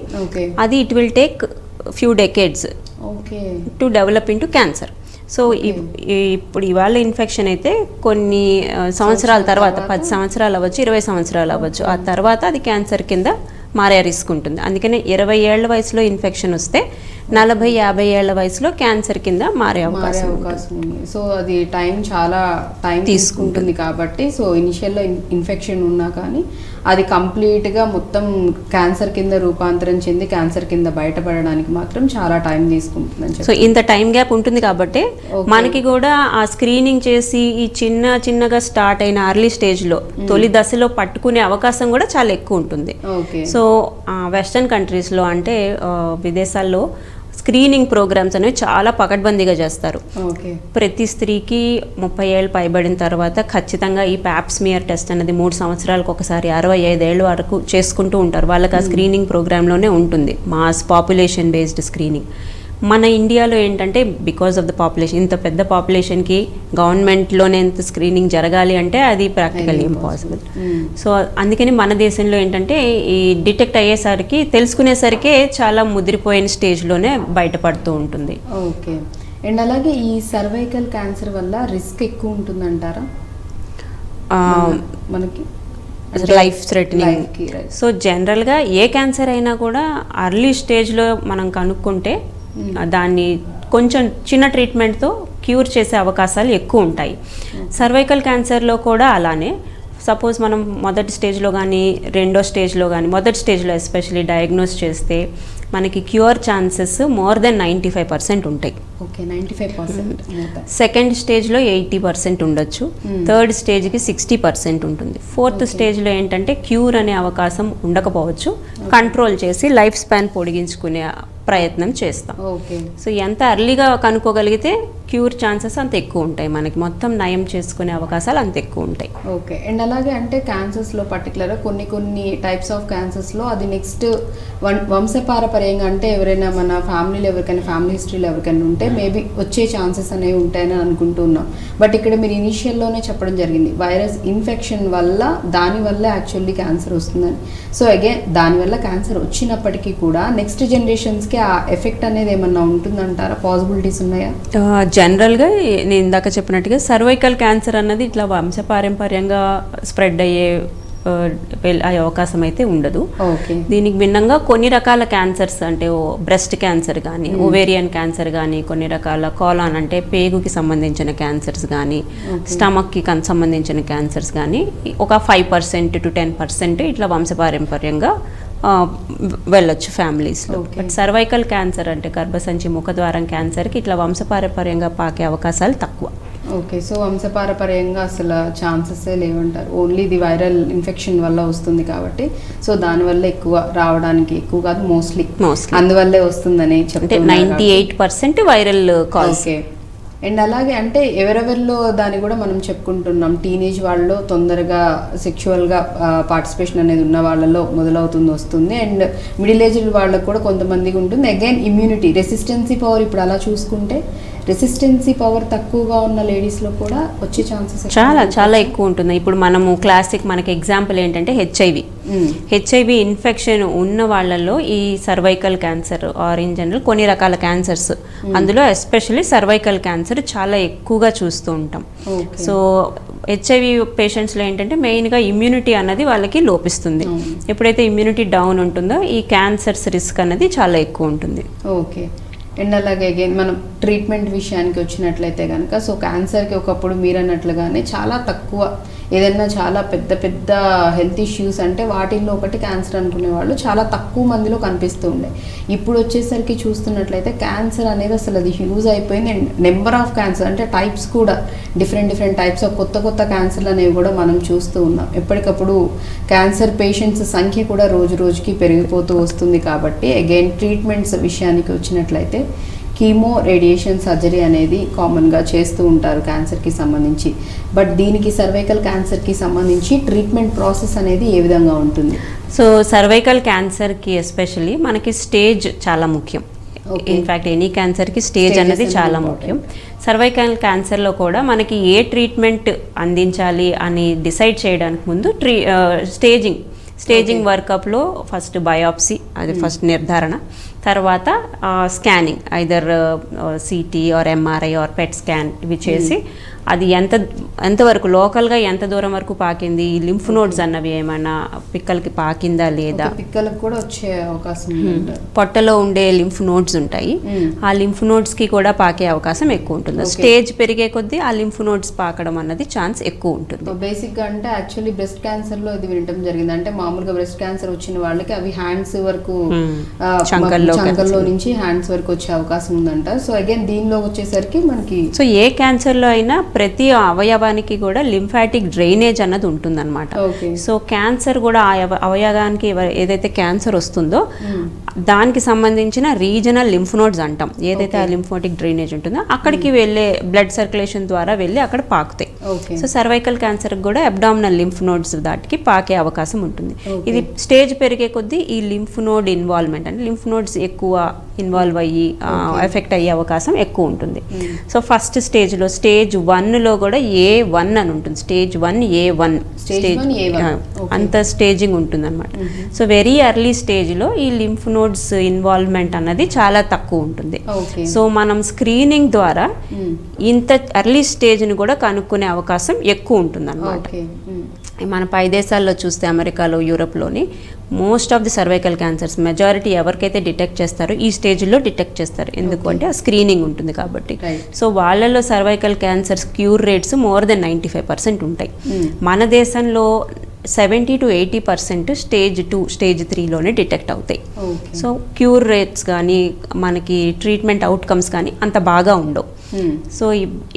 అది it will take few decades to develop into cancer. So ఇప్పుడు ఇవాళ ఇన్ఫెక్షన్ అయితే కొన్ని సంవత్సరాల తర్వాత 10 సంవత్సరాలు అవ్వచ్చు, 20 సంవత్సరాలు అవ్వచ్చు, ఆ తర్వాత అది క్యాన్సర్ కింద మారే రిస్క్ ఉంటుంది. అందుకనే 20 ఏళ్ల వయసులో ఇన్ఫెక్షన్ వస్తే 40-50 ఏళ్ల వయసులో క్యాన్సర్ కింద మారే అవకాశం ఉంది. సో అది చాలా టైం తీసుకుంటుంది కాబట్టి సో ఇనిషియల్లో ఇన్ఫెక్షన్ ఉన్నా కానీ అది కంప్లీట్గా మొత్తం క్యాన్సర్ కింద రూపాంతరం చెంది క్యాన్సర్ కింద బయటపడడానికి మాత్రం చాలా టైం తీసుకుంటుంది. సో ఇంత టైం గ్యాప్ ఉంటుంది కాబట్టి మనకి కూడా ఆ స్క్రీనింగ్ చేసి ఈ చిన్నగా స్టార్ట్ అయిన అర్లీ స్టేజ్లో తొలి దశలో పట్టుకునే అవకాశం కూడా చాలా ఎక్కువ ఉంటుంది. సో వెస్టర్న్ కంట్రీస్లో అంటే విదేశాల్లో స్క్రీనింగ్ ప్రోగ్రామ్స్ అనేవి చాలా పకడ్బందీగా చేస్తారు. ప్రతి స్త్రీకి 30 ఏళ్ళు పైబడిన తర్వాత ఖచ్చితంగా ఈ ప్యాప్స్మియర్ టెస్ట్ అనేది 3 సంవత్సరాలకు ఒకసారి 65 ఏళ్ళ వరకు చేసుకుంటూ ఉంటారు. వాళ్ళకి ఆ స్క్రీనింగ్ ప్రోగ్రాంలోనే ఉంటుంది, మాస్ పాపులేషన్ బేస్డ్ స్క్రీనింగ్. మన ఇండియాలో ఏంటంటే బికాస్ ఆఫ్ ద పాపులేషన్, ఇంత పెద్ద పాపులేషన్కి గవర్నమెంట్లోనే ఎంత స్క్రీనింగ్ జరగాలి అంటే అది ప్రాక్టికల్లీ ఇంపాసిబుల్. సో అందుకని మన దేశంలో ఏంటంటే ఈ డిటెక్ట్ అయ్యేసరికి తెలుసుకునేసరికే చాలా ముదిరిపోయిన స్టేజ్లోనే బయటపడుతూ ఉంటుంది. ఓకే. అండ్ అలాగే ఈ సర్వైకల్ క్యాన్సర్ వల్ల రిస్క్ ఎక్కువ ఉంటుందంటారా మనకి? Life threatening. సో జనరల్గా ఏ క్యాన్సర్ అయినా కూడా అర్లీ స్టేజ్లో మనం కనుక్కుంటే దాన్ని కొంచెం చిన్న ట్రీట్మెంట్తో క్యూర్ చేసే అవకాశాలు ఎక్కువ ఉంటాయి. సర్వైకల్ క్యాన్సర్లో కూడా అలానే సపోజ్ మనం మొదటి స్టేజ్లో కానీ రెండో స్టేజ్లో కానీ మొదటి స్టేజ్లో ఎస్పెషల్లీ డయాగ్నోస్ చేస్తే మనకి క్యూర్ ఛాన్సెస్ మోర్ దెన్ 95% ఉంటాయి. ఓకే, 95%. సెకండ్ స్టేజ్లో 80% ఉండొచ్చు, థర్డ్ స్టేజ్కి 60% ఉంటుంది. ఫోర్త్ స్టేజ్లో ఏంటంటే క్యూర్ అనే అవకాశం ఉండకపోవచ్చు, కంట్రోల్ చేసి లైఫ్ స్పాన్ పొడిగించుకునే ప్రయత్నం చేస్తాం. సో ఎంత అర్లీగా కనుక్కోగలిగితే క్యూర్ ఛాన్సెస్ అంత ఎక్కువ ఉంటాయి, మనకి మొత్తం నయం చేసుకునే అవకాశాలు అంత ఎక్కువ ఉంటాయి. ఓకే. అండ్ అలాగే అంటే క్యాన్సర్స్లో పర్టికులర్గా కొన్ని టైప్స్ ఆఫ్ క్యాన్సర్స్లో అది నెక్స్ట్ వంశపారపర్యంగా అంటే ఎవరైనా మన ఫ్యామిలీలో ఎవరికైనా ఫ్యామిలీ హిస్టరీలో ఎవరికైనా ఉంటే మేబీ వచ్చే ఛాన్సెస్ అనేవి ఉంటాయని అనుకుంటున్నాం. బట్ ఇక్కడ మీరు ఇనిషియల్లోనే చెప్పడం జరిగింది వైరస్ ఇన్ఫెక్షన్ వల్ల దానివల్ల యాక్చువల్లీ క్యాన్సర్ వస్తుందని. సో అగైన్ దానివల్ల క్యాన్సర్ వచ్చినప్పటికీ కూడా నెక్స్ట్ జనరేషన్స్కి ఆ ఎఫెక్ట్ అనేది ఏమన్నా ఉంటుందంటారా? పాసిబిలిటీస్ ఉన్నాయా? జనరల్గా నేను ఇందాక చెప్పినట్టుగా సర్వైకల్ క్యాన్సర్ అన్నది ఇట్లా వంశపారంపర్యంగా స్ప్రెడ్ అయ్యే అవకాశం అయితే ఉండదు. దీనికి భిన్నంగా కొన్ని రకాల క్యాన్సర్స్ అంటే బ్రెస్ట్ క్యాన్సర్ కానీ ఓవేరియన్ క్యాన్సర్ కానీ కొన్ని రకాల కాలాన్ అంటే పేగుకి సంబంధించిన క్యాన్సర్స్ కానీ స్టమక్కి సంబంధించిన క్యాన్సర్స్ కానీ ఒక 5% to 10% ఇట్లా వంశపారంపర్యంగా వెళ్ళొచ్చు ఫ్యామిలీస్లో. బట్ సర్వైకల్ క్యాన్సర్ అంటే గర్భసంచి ముఖద్వారం క్యాన్సర్కి ఇట్లా వంశపారంపర్యంగా పాకే అవకాశాలు తక్కువ. ఓకే. సో వంశపారపర్యంగా అసలు ఛాన్సెసే లేవంటారు, ఓన్లీ ఇది వైరల్ ఇన్ఫెక్షన్ వల్ల వస్తుంది కాబట్టి సో దానివల్ల ఎక్కువ రావడానికి ఎక్కువ కాదు మోస్ట్లీ అందువల్లే వస్తుందని చెప్తే 98% వైరల్ కాజ్. ఓకే. అండ్ అలాగే అంటే ఎవరెవరిలో దాన్ని కూడా మనం చెప్పుకుంటున్నాం, టీనేజ్ వాళ్ళలో తొందరగా సెక్షువల్గా పార్టిసిపేషన్ అనేది ఉన్న వాళ్ళలో మొదలవుతుంది వస్తుంది, అండ్ మిడిల్ ఏజ్ వాళ్ళకు కూడా కొంతమందికి ఉంటుంది. అగైన్ ఇమ్యూనిటీ రెసిస్టెన్సీ పవర్ ఇప్పుడు అలా చూసుకుంటే రెసిస్టెన్సీ పవర్ తక్కువగా ఉన్న లేడీస్లో కూడా వచ్చే ఛాన్సెస్ చాలా ఎక్కువ ఉంటుంది. ఇప్పుడు మనము క్లాసిక్ మనకి ఎగ్జాంపుల్ ఏంటంటే హెచ్ఐవి ఇన్ఫెక్షన్ ఉన్న వాళ్ళల్లో ఈ cervical cancer are in general కొన్ని రకాల క్యాన్సర్స్ అందులో ఎస్పెషల్లీ సర్వైకల్ క్యాన్సర్ చాలా ఎక్కువగా చూస్తూ ఉంటాం. సో హెచ్ఐవి పేషెంట్స్లో ఏంటంటే మెయిన్గా ఇమ్యూనిటీ అన్నది వాళ్ళకి లోపిస్తుంది. ఎప్పుడైతే ఇమ్యూనిటీ డౌన్ ఉంటుందో ఈ క్యాన్సర్స్ రిస్క్ అనేది చాలా ఎక్కువ ఉంటుంది. ఓకే. అండ్ అలాగే అగైన్ మనం ట్రీట్మెంట్ విషయానికి వచ్చినట్లయితే కనుక సో క్యాన్సర్కి ఒకప్పుడు మీరు అన్నట్లుగానే చాలా తక్కువ ఏదైనా చాలా పెద్ద హెల్త్ ఇష్యూస్ అంటే వాటిల్లో ఒకటి క్యాన్సర్ అనుకునే వాళ్ళు చాలా తక్కువ మందిలో కనిపిస్తూ ఉండే. ఇప్పుడు వచ్చేసరికి చూస్తున్నట్లయితే క్యాన్సర్ అనేది అసలు అది హ్యూజ్ అయిపోయింది. అండ్ నెంబర్ ఆఫ్ క్యాన్సర్ అంటే టైప్స్ కూడా డిఫరెంట్ టైప్స్ ఆఫ్ కొత్త క్యాన్సర్లు అనేవి కూడా మనం చూస్తూ ఉన్నాం. ఎప్పటికప్పుడు క్యాన్సర్ పేషెంట్స్ సంఖ్య కూడా రోజుకి పెరిగిపోతూ వస్తుంది. కాబట్టి అగైన్ ట్రీట్మెంట్స్ విషయానికి వచ్చినట్లయితే కీమో రేడియేషన్ సర్జరీ అనేది కామన్గా చేస్తూ ఉంటారు క్యాన్సర్కి సంబంధించి. బట్ దీనికి సర్వైకల్ క్యాన్సర్కి సంబంధించి ట్రీట్మెంట్ ప్రాసెస్ అనేది ఏ విధంగా ఉంటుంది? సో సర్వైకల్ క్యాన్సర్కి ఎస్పెషల్లీ మనకి స్టేజ్ చాలా ముఖ్యం. ఇన్ఫ్యాక్ట్ ఎనీ క్యాన్సర్కి స్టేజ్ అనేది చాలా ముఖ్యం. సర్వైకల్ క్యాన్సర్లో కూడా మనకి ఏ ట్రీట్మెంట్ అందించాలి అని డిసైడ్ చేయడానికి ముందు స్టేజింగ్ వర్కప్లో ఫస్ట్ బయాప్సీ అది ఫస్ట్ నిర్ధారణ, తర్వాత scanning either CT or MRI or PET scan ఇవి చేసి అది ఎంతవరకు లోకల్గా ఎంత దూరం వరకు పాకింది, ఈ లింఫ్ నోడ్స్ అన్నవి ఏమైనా పిక్కలకి పాకిందా లేదా, పిక్కలకు కూడా వచ్చే అవకాశం పొట్టలో ఉండే లింఫ్ నోడ్స్ ఉంటాయి, ఆ లింఫ్ నోడ్స్కి కూడా పాకే అవకాశం ఎక్కువ ఉంటుంది. స్టేజ్ పెరిగే కొద్దీ ఆ లింఫ్ నోడ్స్ పాకడం అన్నది ఛాన్స్ ఎక్కువ ఉంటుంది. బేసిక్గా అంటే యాక్చువల్లీ బ్రెస్ట్ క్యాన్సర్లో ఇది వినటం జరిగింది. అంటే మామూలుగా బ్రెస్ట్ క్యాన్సర్ వచ్చిన వాళ్ళకి అవి హ్యాండ్స్ వరకు చంకల్లో నుంచి హ్యాండ్స్ వరకు వచ్చే అవకాశం ఉందంట. సో అగైన్ దీనిలో వచ్చేసరికి మనకి సో ఏ క్యాన్సర్లో అయినా ప్రతి అవయవానికి కూడా లింఫాటిక్ డ్రైనేజ్ అన్నది ఉంటుందన్నమాట. సో క్యాన్సర్ కూడా ఆ అవయవానికి ఏదైతే క్యాన్సర్ వస్తుందో దానికి సంబంధించిన రీజనల్ లింఫ్ నోడ్స్ అంటాం. ఏదైతే ఆ లింఫాటిక్ డ్రైనేజ్ ఉంటుందో అక్కడికి వెళ్ళే బ్లడ్ సర్క్యులేషన్ ద్వారా వెళ్ళి అక్కడ పాకుతాయి. సో సర్వైకల్ క్యాన్సర్ కూడా అబ్డామినల్ లింఫ్ నోడ్స్ దాటికి పాకే అవకాశం ఉంటుంది. ఇది స్టేజ్ పెరిగే కొద్దీ ఈ లింఫ్ నోడ్ ఇన్వాల్వ్మెంట్ అంటే లింఫ్ నోడ్స్ ఎక్కువ ఇన్వాల్వ్ అయ్యి ఎఫెక్ట్ అయ్యే అవకాశం ఎక్కువ ఉంటుంది. సో ఫస్ట్ స్టేజ్లో స్టేజ్ 1లో కూడా A1 అని ఉంటుంది. స్టేజ్ 1 A1 స్టేజ్ అంత స్టేజింగ్ ఉంటుంది అనమాట. సో వెరీ ఎర్లీ స్టేజ్లో ఈ లింఫ్ నోడ్స్ ఇన్వాల్వ్మెంట్ అన్నది చాలా తక్కువ ఉంటుంది. సో మనం స్క్రీనింగ్ ద్వారా ఇంత ఎర్లీ స్టేజ్ని కూడా కనుక్కునే అవకాశం ఎక్కువ ఉంటుంది అనమాట. మన పై దేశాల్లో చూస్తే అమెరికాలో, యూరోప్లోని most of the cervical cancers majority ఎవరికైతే డిటెక్ట్ చేస్తారో ఈ స్టేజ్లో డిటెక్ట్ చేస్తారు. ఎందుకు అంటే ఆ స్క్రీనింగ్ ఉంటుంది కాబట్టి. సో వాళ్ళలో cervical cancers cure rates more than 95% ఉంటాయి. మన దేశంలో 70 to 80% స్టేజ్ 2, స్టేజ్ 3లోనే డిటెక్ట్ అవుతాయి. సో క్యూర్ రేట్స్ కానీ మనకి ట్రీట్మెంట్ అవుట్కమ్స్ కానీ అంత బాగా ఉండవు. సో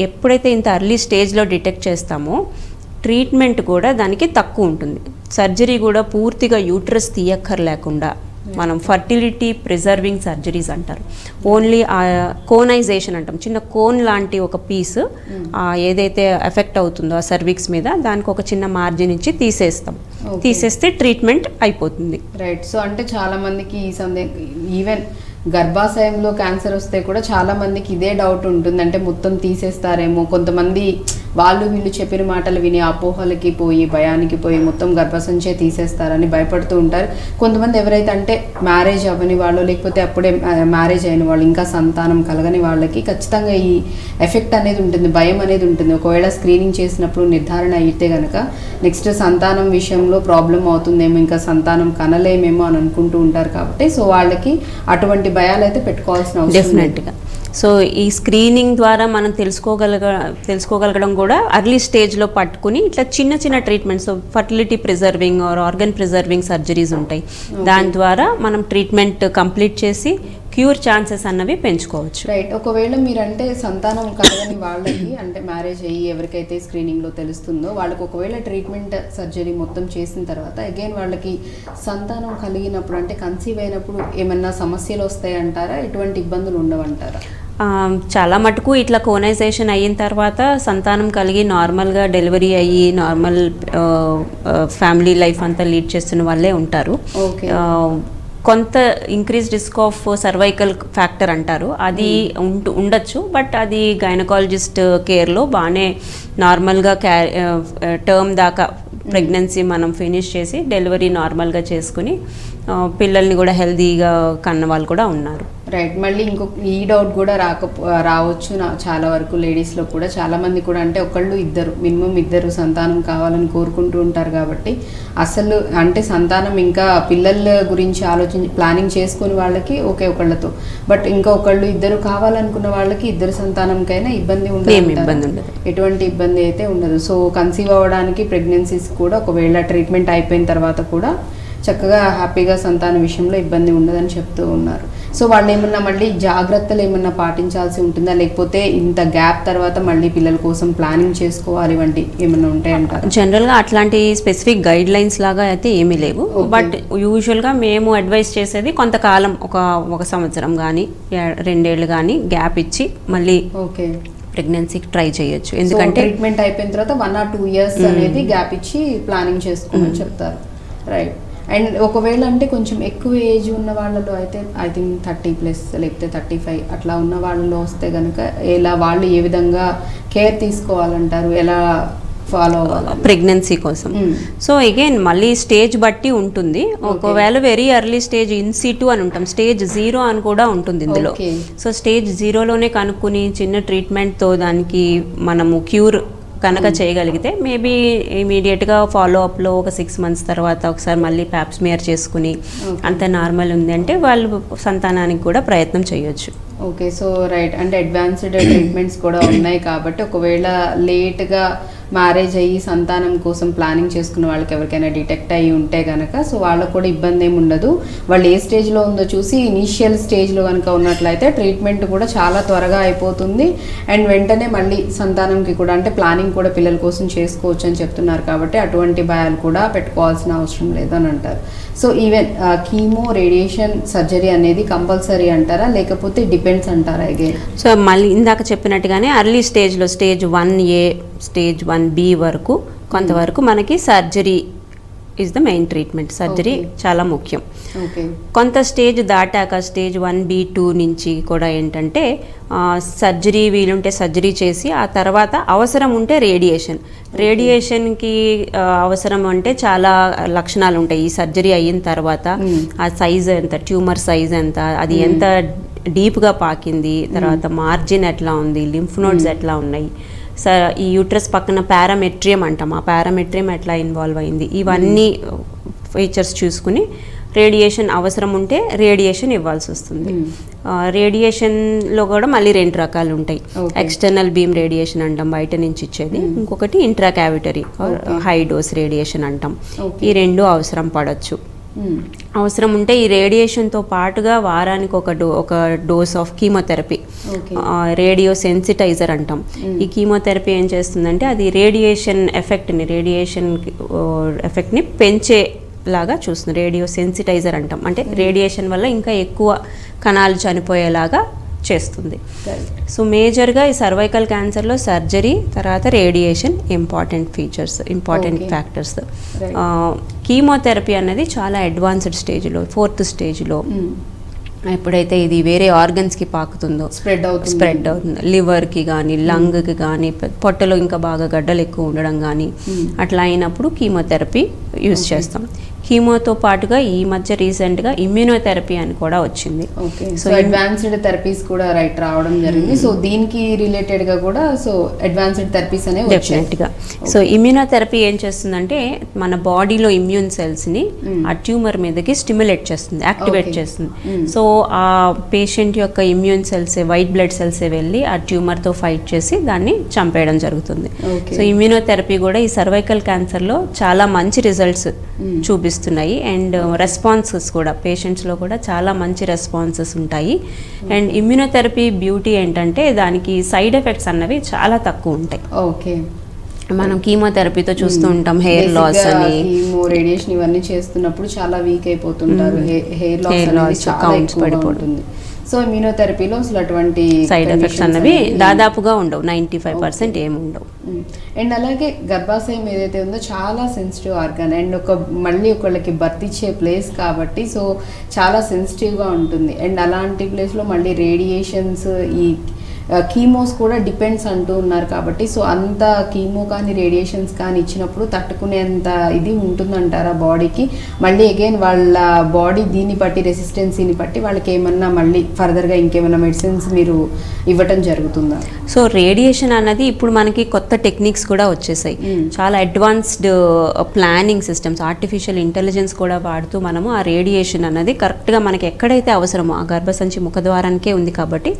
ఎప్పుడైతే ఇంత ఎర్లీ స్టేజ్లో డిటెక్ట్ చేస్తామో ట్రీట్మెంట్ కూడా దానికి తక్కువ ఉంటుంది. సర్జరీ కూడా పూర్తిగా యూట్రస్ తీయక్కర్లేకుండా మనం ఫర్టిలిటీ ప్రిజర్వింగ్ సర్జరీస్ అంటారు. ఓన్లీ కోనైజేషన్ అంటాం, చిన్న కోన్ లాంటి ఒక పీస్ ఏదైతే ఎఫెక్ట్ అవుతుందో ఆ సర్విక్స్ మీద దానికి ఒక చిన్న మార్జిన్ ఇచ్చి తీసేస్తే ట్రీట్మెంట్ అయిపోతుంది. రైట్. సో అంటే చాలా మందికి ఈ సందేహం, ఈవెన్ గర్భాశయంలో క్యాన్సర్ వస్తే కూడా చాలా మందికి ఇదే డౌట్ ఉంటుంది. అంటే మొత్తం తీసేస్తారేమో, కొంతమంది వాళ్ళు వీళ్ళు చెప్పిన మాటలు విని అపోహలకి పోయి భయానికి పోయి మొత్తం గర్భసంచే తీసేస్తారని భయపడుతూ ఉంటారు. కొంతమంది ఎవరైతే అంటే మ్యారేజ్ అవ్వని వాళ్ళు, లేకపోతే అప్పుడే మ్యారేజ్ అయిన వాళ్ళు, ఇంకా సంతానం కలగని వాళ్ళకి ఖచ్చితంగా ఈ ఎఫెక్ట్ అనేది ఉంటుంది, భయం అనేది ఉంటుంది. ఒకవేళ స్క్రీనింగ్ చేసినప్పుడు నిర్ధారణ అయితే కనుక నెక్స్ట్ సంతానం విషయంలో ప్రాబ్లం అవుతుందేమో, ఇంకా సంతానం కనలేమేమో అని అనుకుంటూ ఉంటారు. కాబట్టి సో వాళ్ళకి అటువంటి భయాలు అయితే పెట్టుకోవాల్సిన అవసరం డెఫినెట్గా. సో ఈ స్క్రీనింగ్ ద్వారా మనం తెలుసుకోగలగడం కూడా అర్లీ స్టేజ్లో పట్టుకుని ఇట్లా చిన్న చిన్న treatments, fertility preserving or organ preserving surgeries ఉంటాయి. దాని ద్వారా మనం ట్రీట్మెంట్ కంప్లీట్ చేసి క్యూర్ ఛాన్సెస్ అన్నవి పెంచుకోవచ్చు. రైట్. ఒకవేళ మీరంటే సంతానం కలగని వాళ్ళకి అంటే మ్యారేజ్ అయ్యి ఎవరికైతే స్క్రీనింగ్లో తెలుస్తుందో వాళ్ళకి ఒకవేళ ట్రీట్మెంట్ సర్జరీ మొత్తం చేసిన తర్వాత అగైన్ వాళ్ళకి సంతానం కలిగినప్పుడు అంటే కన్సీవ్ అయినప్పుడు ఏమన్నా సమస్యలు వస్తాయంటారా? ఎటువంటి ఇబ్బందులు ఉండవంటారా? చాలా మటుకు ఇట్లా కోనైజేషన్ అయిన తర్వాత సంతానం కలిగి నార్మల్గా డెలివరీ అయ్యి నార్మల్ ఫ్యామిలీ లైఫ్ అంతా లీడ్ చేస్తున్న వాళ్ళే ఉంటారు. కొంత increase risk of cervical factor అంటారు, అది ఉండొచ్చు. బట్ అది గైనకాలజిస్ట్ కేర్లో బాగానే నార్మల్గా టర్మ్ దాకా ప్రెగ్నెన్సీ మనం ఫినిష్ చేసి డెలివరీ నార్మల్గా చేసుకుని పిల్లల్ని కూడా హెల్తీగా కన్న వాళ్ళు కూడా ఉన్నారు. రైట్. మళ్ళీ ఇంకొక ఈ డౌట్ కూడా రావచ్చు చాలా వరకు లేడీస్లో కూడా. చాలామంది కూడా అంటే మినిమం ఇద్దరు సంతానం కావాలని కోరుకుంటూ ఉంటారు. కాబట్టి అసలు అంటే సంతానం ఇంకా పిల్లల గురించి ప్లానింగ్ చేసుకుని వాళ్ళకి ఒకళ్ళతో, బట్ ఇంకా ఇద్దరు కావాలనుకున్న వాళ్ళకి ఇద్దరు సంతానంకైనా ఇబ్బంది ఉండదు, ఎటువంటి ఇబ్బంది అయితే ఉండదు. సో కన్సీవ్ అవ్వడానికి ప్రెగ్నెన్సీస్ కూడా ఒకవేళ ట్రీట్మెంట్ అయిపోయిన తర్వాత కూడా చక్కగా హ్యాపీగా సంతాన విషయంలో ఇబ్బంది ఉండదని చెప్తూ ఉన్నారు. సో వాళ్ళు ఏమన్నా మళ్ళీ జాగ్రత్తలు ఏమన్నా పాటించాల్సి ఉంటుందా, లేకపోతే ఇంత గ్యాప్ తర్వాత మళ్ళీ పిల్లల కోసం ప్లానింగ్ చేసుకోవాలి వంటి ఏమన్నా ఉంటాయంటారు? జనరల్గా అట్లాంటి స్పెసిఫిక్ గైడ్ లైన్స్ లాగా అయితే ఏమీ లేవు. బట్ యూజువల్గా మేము అడ్వైస్ చేసేది కొంతకాలం ఒక సంవత్సరం కానీ 2 ఏళ్ళు కానీ గ్యాప్ ఇచ్చి మళ్ళీ ప్రెగ్నెన్సీకి ట్రై చేయొచ్చు. ఎందుకంటే ట్రీట్మెంట్ అయిపోయిన తర్వాత 1 or 2 years అనేది గ్యాప్ ఇచ్చి ప్లానింగ్ చేసుకోమని చెప్తారు. రైట్. అండ్ ఒకవేళ అంటే కొంచెం ఎక్కువ ఏజ్ ఉన్న వాళ్ళలో అయితే ఐ థింక్ 30+ లేకపోతే 35 అట్లా ఉన్న వాళ్ళలో వస్తే కనుక వాళ్ళు ఏ విధంగా కేర్ తీసుకోవాలంటారు? ఎలా ఫాలో అవ్వాలి ప్రెగ్నెన్సీ కోసం. సో అగైన్ మళ్ళీ స్టేజ్ బట్టి ఉంటుంది. ఒకవేళ వెరీ ఎర్లీ స్టేజ్ ఇన్సిటు అని ఉంటాం, స్టేజ్ 0 అని కూడా ఉంటుంది ఇందులో. సో స్టేజ్ 0లోనే కనుక్కుని చిన్న ట్రీట్మెంట్తో దానికి మనము క్యూర్ కనుక చేయగలిగితే మేబీ ఇమీడియట్గా ఫాలో అప్లో ఒక 6 months తర్వాత ఒకసారి మళ్ళీ ప్యాప్స్మియర్ చేసుకుని అంత నార్మల్ ఉంది అంటే వాళ్ళు సంతానానికి కూడా ప్రయత్నం చేయొచ్చు. ఓకే, సో రైట్, అంటే అడ్వాన్స్డ్ ట్రీట్మెంట్స్ కూడా ఉన్నాయి కాబట్టి ఒకవేళ లేట్గా మ్యారేజ్ అయ్యి సంతానం కోసం ప్లానింగ్ చేసుకున్న వాళ్ళకి ఎవరికైనా డిటెక్ట్ అయ్యి ఉంటే కనుక సో వాళ్ళకు కూడా ఇబ్బంది ఏమి ఉండదు. వాళ్ళు ఏ స్టేజ్లో ఉందో చూసి ఇనీషియల్ స్టేజ్లో కనుక ఉన్నట్లయితే ట్రీట్మెంట్ కూడా చాలా త్వరగా అయిపోతుంది అండ్ వెంటనే మళ్ళీ సంతానంకి కూడా అంటే ప్లానింగ్ కూడా పిల్లల కోసం చేసుకోవచ్చు అని చెప్తున్నారు కాబట్టి అటువంటి భయాలు కూడా పెట్టుకోవాల్సిన అవసరం లేదని అంటారు. So even chemo radiation surgery అనేది కంపల్సరీ అంటారా లేకపోతే డిపెండ్స్ అంటారా అగైన్? సో మళ్ళీ ఇందాక చెప్పినట్టుగానే అర్లీ స్టేజ్లో స్టేజ్ 1A స్టేజ్ 1B వరకు కొంతవరకు మనకి surgery is the main treatment. Surgery చాలా ముఖ్యం. కొంత స్టేజ్ దాటాక స్టేజ్ 1B2 నుంచి కూడా ఏంటంటే సర్జరీ వీలుంటే సర్జరీ చేసి ఆ తర్వాత అవసరం ఉంటే రేడియేషన్కి అవసరం అంటే చాలా లక్షణాలు ఉంటాయి. ఈ సర్జరీ అయిన తర్వాత ఆ సైజ్ ఎంత, ట్యూమర్ సైజ్ ఎంత, అది ఎంత డీప్గా పాకింది, తర్వాత మార్జిన్ ఎట్లా ఉంది, లింఫ్ నోడ్స్ ఎట్లా ఉన్నాయి, ఈ యూట్రస్ పక్కన పారామెట్రియం అంటాం, ఆ పారామెట్రియం ఎట్లా ఇన్వాల్వ్ అయింది, ఇవన్నీ ఫీచర్స్ చూసుకుని రేడియేషన్ అవసరం ఉంటే రేడియేషన్ ఇవ్వాల్సి వస్తుంది. రేడియేషన్లో కూడా మళ్ళీ 2 రకాలు ఉంటాయి. ఎక్స్టర్నల్ బీమ్ రేడియేషన్ అంటాం, బయట నుంచి ఇచ్చేది. ఇంకొకటి ఇంట్రా క్యావిటరీ హై డోస్ రేడియేషన్ అంటాం. ఈ 2 అవసరం పడవచ్చు. అవసరం ఉంటే ఈ రేడియేషన్తో పాటుగా వారానికి ఒక డోస్ ఆఫ్ కీమోథెరపీ, రేడియో సెన్సిటైజర్ అంటాం. ఈ కీమోథెరపీ ఏం చేస్తుందంటే అది రేడియేషన్ ఎఫెక్ట్ని పెంచేలాగా చూస్తుంది. రేడియో సెన్సిటైజర్ అంటాం, అంటే రేడియేషన్ వల్ల ఇంకా ఎక్కువ కణాలు చనిపోయేలాగా చేస్తుంది. సో మేజర్గా ఈ సర్వైకల్ క్యాన్సర్లో సర్జరీ తర్వాత radiation important features, important factors. Chemotherapy అన్నది చాలా అడ్వాన్స్డ్ స్టేజ్లో 4th స్టేజ్లో ఎప్పుడైతే ఇది వేరే ఆర్గన్స్కి పాకుతుందో స్ప్రెడ్ అవుతుంది, లివర్కి కానీ లంగ్కి కానీ పొట్టలో ఇంకా బాగా గడ్డలు ఎక్కువ ఉండడం కానీ అట్లా అయినప్పుడు కీమోథెరపీ యూజ్ చేస్తాం. కీమోతో పాటుగా ఈ మధ్య రీసెంట్గా ఇమ్యూనోథెరపీ అని కూడా వచ్చింది. సో అడ్వాన్స్డ్ థెరపీస్ కూడా రావడం జరిగింది. సో దీనికి రిలేటెడ్గా కూడా సో అడ్వాన్స్డ్ థెరపీస్ అనేవి డెఫినెట్గా. సో ఇమ్యూనోథెరపీ ఏం చేస్తుందంటే మన బాడీలో ఇమ్యూన్ సెల్స్ని ఆ ట్యూమర్ మీదకి స్టిమ్యులేట్ చేస్తుంది, యాక్టివేట్ చేస్తుంది. సో ఆ పేషెంట్ యొక్క ఇమ్యూన్ సెల్సే, వైట్ బ్లడ్ సెల్సే వెళ్ళి ఆ ట్యూమర్తో ఫైట్ చేసి దాన్ని చంపేయడం జరుగుతుంది. సో ఇమ్యూనోథెరపీ కూడా ఈ సర్వైకల్ క్యాన్సర్లో చాలా మంచి రిజల్ట్స్ చూపిస్తున్నాయి అండ్ రెస్పాన్సెస్ కూడా పేషెంట్స్లో కూడా చాలా మంచి రెస్పాన్సెస్ ఉంటాయి. అండ్ ఇమ్యూనోథెరపీ బ్యూటీ ఏంటంటే దానికి సైడ్ ఎఫెక్ట్స్ అన్నవి చాలా తక్కువ ఉంటాయి. ఓకే, మనం కీమోథెరపీతో చూస్తూ ఉంటాం హెయిర్ లాస్ అని, రేడియేషన్ ఇవన్నీ చేస్తున్నప్పుడు చాలా వీక్ అయిపోతుంటారు, హెయిర్ లాస్ కౌంట్స్ పడిపోతుంది. సో ఇమ్యూనోథెరపీలో అసలు అటువంటి సైడ్ ఎఫెక్ట్స్ అన్నవి దాదాపుగా ఉండవు, 95% ఏమి ఉండవు. అండ్ అలాగే గర్భాశయం ఏదైతే ఉందో చాలా సెన్సిటివ్ ఆర్గాన్ అండ్ మళ్ళీ ఒకళ్ళకి బర్త్ ఇచ్చే ప్లేస్ కాబట్టి సో చాలా సెన్సిటివ్గా ఉంటుంది. అండ్ అలాంటి ప్లేస్లో మళ్ళీ రేడియేషన్స్, ఈ కీమోస్ కూడా డిపెండ్స్ అంటూ ఉన్నారు కాబట్టి సో అంత కీమో కానీ రేడియేషన్స్ కానీ ఇచ్చినప్పుడు తట్టుకునేంత ఇది ఉంటుందంటారా బాడీకి? మళ్ళీ అగైన్ వాళ్ళ బాడీ దీన్ని బట్టి రెసిస్టెన్సీని బట్టి వాళ్ళకి ఏమన్నా మళ్ళీ ఫర్దర్గా ఇంకేమైనా మెడిసిన్స్ మీరు ఇవ్వటం జరుగుతుందా? సో రేడియేషన్ అన్నది ఇప్పుడు మనకి కొత్త టెక్నిక్స్ కూడా వచ్చేసాయి. చాలా advanced planning systems, artificial intelligence కూడా వాడుతూ మనము ఆ రేడియేషన్ అన్నది కరెక్ట్గా మనకి ఎక్కడైతే అవసరమో ఆ గర్భసంచి ముఖద్వారానికే ఉంది కాబట్టి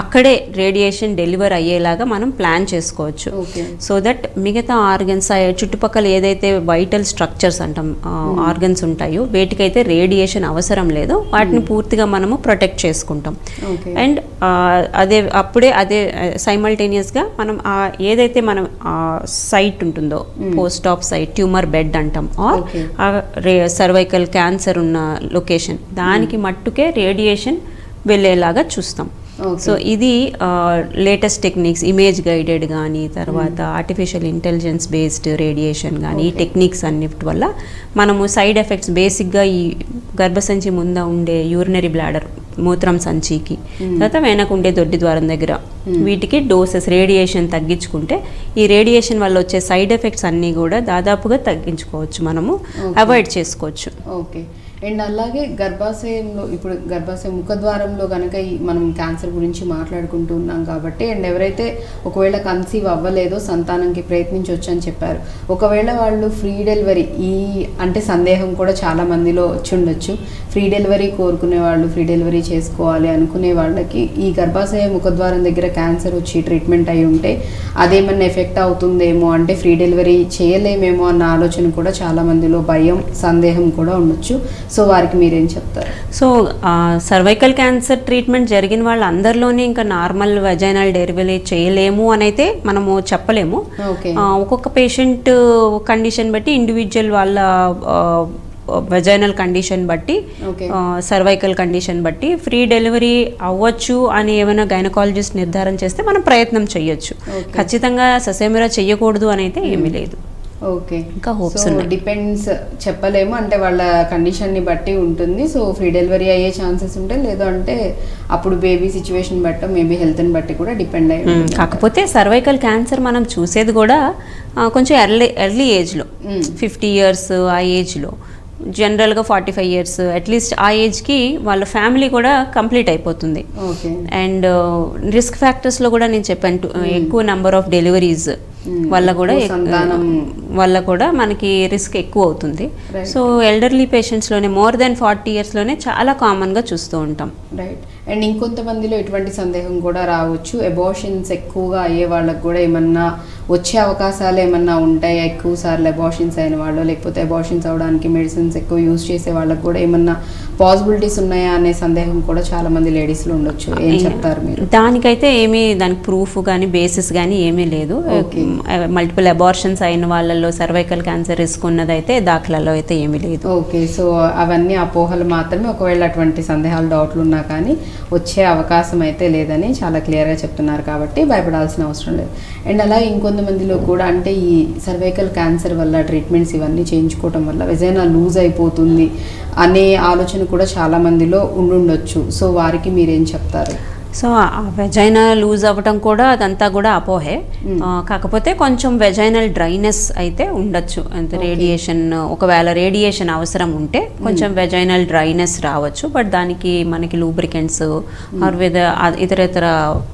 అక్కడే రేడియేషన్ డెలివర్ అయ్యేలాగా మనం ప్లాన్ చేసుకోవచ్చు. సో దట్ మిగతా ఆర్గన్స్ చుట్టుపక్కల ఏదైతే వైటల్ స్ట్రక్చర్స్ అంటాం ఆర్గన్స్ ఉంటాయో వేటికైతే రేడియేషన్ అవసరం లేదో వాటిని పూర్తిగా మనము ప్రొటెక్ట్ చేసుకుంటాం. అండ్ అప్పుడే సైమల్టేనియస్గా మనం ఏదైతే మనం సైట్ ఉంటుందో post of site, tumour bed అంటాం, ఆర్ సర్వైకల్ క్యాన్సర్ ఉన్న లొకేషన్ దానికి మట్టుకే రేడియేషన్ వెళ్ళేలాగా చూస్తాం. సో ఇది లేటెస్ట్ టెక్నిక్స్, ఇమేజ్ గైడెడ్ కానీ తర్వాత ఆర్టిఫిషియల్ ఇంటెలిజెన్స్ బేస్డ్ రేడియేషన్ కానీ ఈ టెక్నిక్స్ అన్నిటి వల్ల మనము సైడ్ ఎఫెక్ట్స్ బేసిక్గా ఈ గర్భసంచి ముందు ఉండే యూరినరీ బ్లాడర్ మూత్రం సంచికి, తర్వాత వెనక ఉండే దొడ్డి ద్వారం దగ్గర, వీటికి డోసెస్ రేడియేషన్ తగ్గించుకుంటే ఈ రేడియేషన్ వల్ల వచ్చే సైడ్ ఎఫెక్ట్స్ అన్నీ కూడా దాదాపుగా తగ్గించుకోవచ్చు, మనము అవాయిడ్ చేసుకోవచ్చు. ఓకే. అండ్ అలాగే గర్భాశయంలో, ఇప్పుడు గర్భాశయం ముఖద్వారంలో కనుక మనం క్యాన్సర్ గురించి మాట్లాడుకుంటూ ఉన్నాం కాబట్టి, అండ్ ఎవరైతే ఒకవేళ కన్సీవ్ అవ్వలేదో సంతానంకి ప్రయత్నించవచ్చు అని చెప్పారు, ఒకవేళ వాళ్ళు ఫ్రీ డెలివరీ అంటే సందేహం కూడా చాలా మందిలో వచ్చి ఉండొచ్చు, ఫ్రీ డెలివరీ కోరుకునే వాళ్ళు, ఫ్రీ డెలివరీ చేసుకోవాలి అనుకునే వాళ్ళకి ఈ గర్భాశయ ముఖద్వారం దగ్గర క్యాన్సర్ వచ్చి ట్రీట్మెంట్ అయి ఉంటే అదేమన్నా ఎఫెక్ట్ అవుతుందేమో, అంటే ఫ్రీ డెలివరీ చేయలేమేమో అన్న ఆలోచన కూడా చాలా మందిలో భయం, సందేహం కూడా ఉండొచ్చు. సో వారికి మీరేం చెప్తారు? సో సర్వైకల్ క్యాన్సర్ ట్రీట్మెంట్ జరిగిన వాళ్ళందరిలోనే ఇంకా నార్మల్ వెజైనల్ డెలివరీ చేయలేము అని అయితే మనము చెప్పలేము. ఒక్కొక్క పేషెంట్ కండిషన్ బట్టి, ఇండివిజువల్ వాళ్ళ వెజైనల్ కండిషన్ బట్టి, సర్వైకల్ కండిషన్ బట్టి ఫ్రీ డెలివరీ అవ్వచ్చు అని ఏమైనా గైనకాలజిస్ట్ నిర్ధారణ చేస్తే మనం ప్రయత్నం చేయొచ్చు. ఖచ్చితంగా ససేమిరా చెయ్యకూడదు అని అయితే ఏమీ లేదు. ఓకే. ఇంకా హోప్స్ డిపెండ్స్, చెప్పలేము, అంటే వాళ్ళ కండిషన్ని బట్టి ఉంటుంది. సో ఫ్రీ డెలివరీ అయ్యే ఛాన్సెస్ ఉంటాయి, లేదు అంటే అప్పుడు బేబీ సిచ్యువేషన్ బట్టి, మేబీ హెల్త్ని బట్టి కూడా డిపెండ్ అయ్యి ఉంటుంది. కాకపోతే సర్వైకల్ క్యాన్సర్ మనం చూసేది కూడా కొంచెం ఎర్లీ ఏజ్లో, 50 years ఆ ఏజ్లో, జనరల్గా 45 years అట్లీస్ట్ ఆ ఏజ్కి వాళ్ళ ఫ్యామిలీ కూడా కంప్లీట్ అయిపోతుంది. అండ్ రిస్క్ ఫ్యాక్టర్స్లో కూడా నేను చెప్పాను, ఎక్కువ నెంబర్ ఆఫ్ డెలివరీస్ వల్ల కూడా మనకి రిస్క్ ఎక్కువ అవుతుంది. సో ఎల్డర్లీ పేషెంట్స్లోనే మోర్ దెన్ 40 yearsలోనే చాలా కామన్గా చూస్తూ ఉంటాం. రైట్. అండ్ ఇంకొంతమందిలో ఎటువంటి సందేహం కూడా రావచ్చు, అబార్షన్స్ ఎక్కువగా అయ్యే వాళ్ళకి కూడా ఏమన్నా వచ్చే అవకాశాలు ఏమన్నా ఉంటాయా, ఎక్కువ సార్లు అబార్షన్స్ అయిన వాళ్ళు, లేకపోతే అబార్షన్స్ అవడానికి మెడిసిన్స్ ఎక్కువ యూజ్ చేసే వాళ్ళకి కూడా ఏమన్నా పాసిబిలిటీస్ ఉన్నాయా అనే సందేహం కూడా చాలా మంది లేడీస్లో ఉండొచ్చు. ఏం చెప్తారు మీరు? దానికైతే దానికి ప్రూఫ్ కానీ బేసిస్ కానీ ఏమీ లేదు. మల్టిపుల్ అబార్షన్స్ అయిన వాళ్ళలో సర్వైకల్ క్యాన్సర్ రిస్క్ ఉన్నదైతే దాఖలాలో అయితే ఏమీ లేదు. ఓకే. సో అవన్నీ అపోహలు మాత్రమే, ఒకవేళ అటువంటి సందేహాలు, డౌట్లు ఉన్నా కానీ వచ్చే అవకాశం అయితే లేదని చాలా క్లియర్గా చెప్తున్నారు, కాబట్టి భయపడాల్సిన అవసరం లేదు. అండ్ అలా ఇంకొంతమందిలో కూడా, అంటే ఈ సర్వైకల్ క్యాన్సర్ వల్ల ట్రీట్మెంట్స్ ఇవన్నీ చేయించుకోవటం వల్ల వెజైనా లూజ్ అయిపోతుంది అనే ఆలోచన కూడా చాలా మందిలో ఉండుండొచ్చు. సో వారికి మీరేం చెప్తారు? సో ఆ వెజైనా లూజ్ అవ్వటం కూడా అదంతా కూడా అపోహే. కాకపోతే కొంచెం వెజైనల్ డ్రైనెస్ అయితే ఉండొచ్చు. అంటే రేడియేషన్, ఒకవేళ రేడియేషన్ అవసరం ఉంటే కొంచెం వెజైనల్ డ్రైనెస్ రావచ్చు. బట్ దానికి మనకి లూబ్రికెంట్స్ ఆర్ ఇతర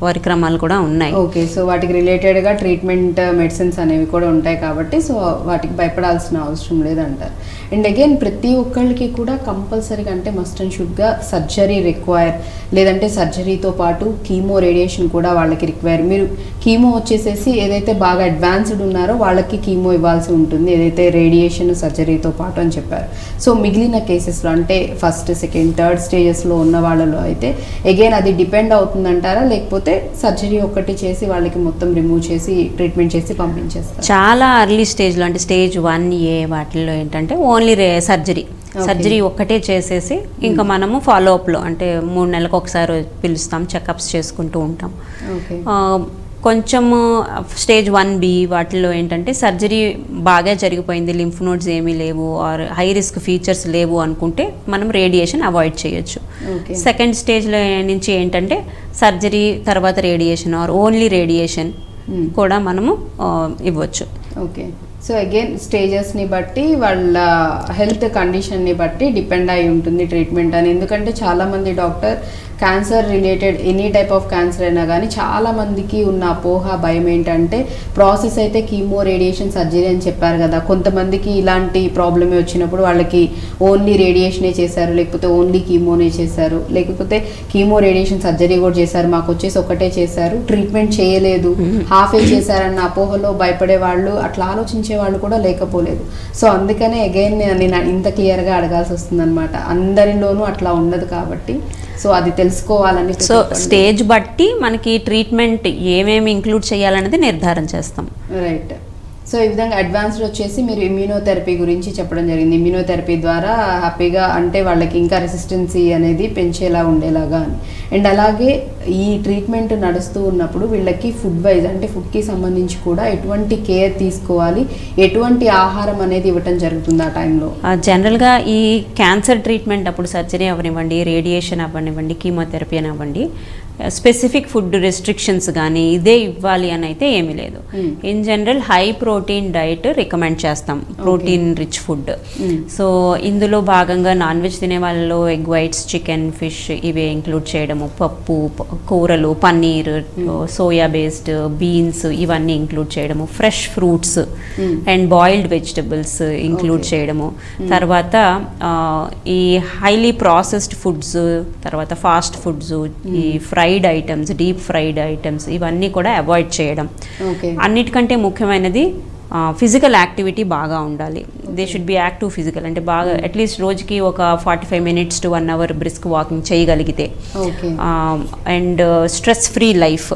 పరిక్రమాలు కూడా ఉన్నాయి. ఓకే. సో వాటికి రిలేటెడ్గా ట్రీట్మెంట్ మెడిసిన్స్ అనేవి కూడా ఉంటాయి కాబట్టి సో వాటికి భయపడాల్సిన అవసరం లేదంటారు. అండ్ అగైన్ ప్రతి ఒక్కళ్ళకి కూడా కంపల్సరీగా, అంటే మస్ట్ అండ్ షుడ్గా సర్జరీ రిక్వైర్, లేదంటే సర్జరీతో పాటు కీమో రేడియేషన్ కూడా వాళ్ళకి రిక్వైర్. మీరు కీమో వచ్చేసేసి ఏదైతే బాగా అడ్వాన్స్డ్ ఉన్నారో వాళ్ళకి కీమో ఇవ్వాల్సి ఉంటుంది, ఏదైతే రేడియేషన్ సర్జరీతో పాటు అని చెప్పారు. సో మిగిలిన కేసెస్లో, అంటే ఫస్ట్, సెకండ్, థర్డ్ స్టేజెస్లో ఉన్న వాళ్ళలో అయితే అగైన్ అది డిపెండ్ అవుతుందంటారా, లేకపోతే సర్జరీ ఒక్కటి చేసి వాళ్ళకి మొత్తం రిమూవ్ చేసి ట్రీట్మెంట్ చేసి పంపించేస్తారు? చాలా అర్లీ స్టేజ్లో, అంటే స్టేజ్ 1A వాటిల్లో ఏంటంటే ఓన్లీ సర్జరీ ఒక్కటే చేసేసి ఇంకా మనము ఫాలోఅప్లో, అంటే 3 నెలలకు ఒకసారి పిలుస్తాం, చెకప్స్ చేసుకుంటూ ఉంటాం. కొంచెము స్టేజ్ 1B వాటిల్లో ఏంటంటే సర్జరీ బాగా జరిగిపోయింది, లింఫ్ నోడ్స్ ఏమీ లేవు ఆర్ హై రిస్క్ ఫీచర్స్ లేవు అనుకుంటే మనం రేడియేషన్ అవాయిడ్ చేయొచ్చు. సెకండ్ స్టేజ్లో నుంచి ఏంటంటే సర్జరీ తర్వాత రేడియేషన్ ఆర్ ఓన్లీ రేడియేషన్ కూడా మనము ఇవ్వచ్చు. ఓకే. సో అగైన్ స్టేజెస్ని బట్టి, వాళ్ళ హెల్త్ కండిషన్ని బట్టి డిపెండ్ అయి ఉంటుంది ట్రీట్మెంట్ అని. ఎందుకంటే చాలామంది doctor cancer related any type of cancer అయినా కానీ చాలామందికి ఉన్న అపోహ, భయం ఏంటంటే ప్రాసెస్ అయితే కీమో రేడియేషన్ సర్జరీ అని చెప్పారు కదా, కొంతమందికి ఇలాంటి ప్రాబ్లమే వచ్చినప్పుడు వాళ్ళకి ఓన్లీ రేడియేషనే చేశారు, లేకపోతే ఓన్లీ కీమోనే చేశారు, లేకపోతే కీమో రేడియేషన్ సర్జరీ కూడా చేశారు, మాకు వచ్చేసి ఒకటే చేశారు, ట్రీట్మెంట్ చేయలేదు, హాఫే చేశారన్న అపోహలో భయపడే వాళ్ళు, అట్లా ఆలోచించే వాళ్ళు కూడా లేకపోలేదు. సో అందుకనే అగైన్ నేను ఇంత క్లియర్గా అడగాల్సి వస్తుంది అనమాట. అందరిలోనూ అట్లా ఉండదు కాబట్టి సో అది తెలుసుకోవాలని. సో స్టేజ్ బట్టి మనకి ట్రీట్మెంట్ ఏమేమి ఇంక్లూడ్ చేయాలనేది నిర్ధారణ చేస్తాం. రైట్. సో ఈ విధంగా అడ్వాన్స్డ్ వచ్చేసి మీరు ఇమ్యూనోథెరపీ గురించి చెప్పడం జరిగింది. ఇమ్యూనోథెరపీ ద్వారా హ్యాపీగా అంటే వాళ్ళకి ఇంకా రెసిస్టెన్సీ అనేది పెంచేలా ఉండేలాగా అని. అండ్ అలాగే ఈ ట్రీట్మెంట్ నడుస్తూ ఉన్నప్పుడు వీళ్ళకి ఫుడ్ వైజ్ అంటే ఫుడ్కి సంబంధించి కూడా ఎటువంటి కేర్ తీసుకోవాలి, ఎటువంటి ఆహారం అనేది ఇవ్వటం జరుగుతుంది ఆ టైంలో? జనరల్గా ఈ క్యాన్సర్ ట్రీట్మెంట్ అప్పుడు సర్జరీ అవ్వనివ్వండి, రేడియేషన్ అవ్వనివ్వండి, కీమోథెరపీ అవ్వండి, స్పెసిఫిక్ ఫుడ్ రెస్ట్రిక్షన్స్ కానీ ఇదే ఇవ్వాలి అని అయితే ఏమీ లేదు. In general high protein diet recommend చేస్తాం, ప్రోటీన్ రిచ్ ఫుడ్. సో ఇందులో భాగంగా నాన్ వెజ్ తినే వాళ్ళలో ఎగ్ వైట్స్, చికెన్, ఫిష్ ఇవే ఇంక్లూడ్ చేయడము, పప్పు, కూరలు, పన్నీర్, సోయా బేస్డ్, బీన్స్ ఇవన్నీ ఇంక్లూడ్ చేయడము, fresh fruits and boiled vegetables include చేయడము. తర్వాత ఈ హైలీ ప్రాసెస్డ్ ఫుడ్స్, తర్వాత ఫాస్ట్ ఫుడ్స్, ఈ fried items, deep fried items ఇవన్నీ కూడా అవాయిడ్ చేయడం. అన్నిటికంటే ముఖ్యమైనది ఫిజికల్ యాక్టివిటీ బాగా ఉండాలి. They should be active physical, అంటే బాగా అట్లీస్ట్ రోజుకి ఒక 45 minutes to 1 hour brisk walking చేయగలిగితే. And stress free life.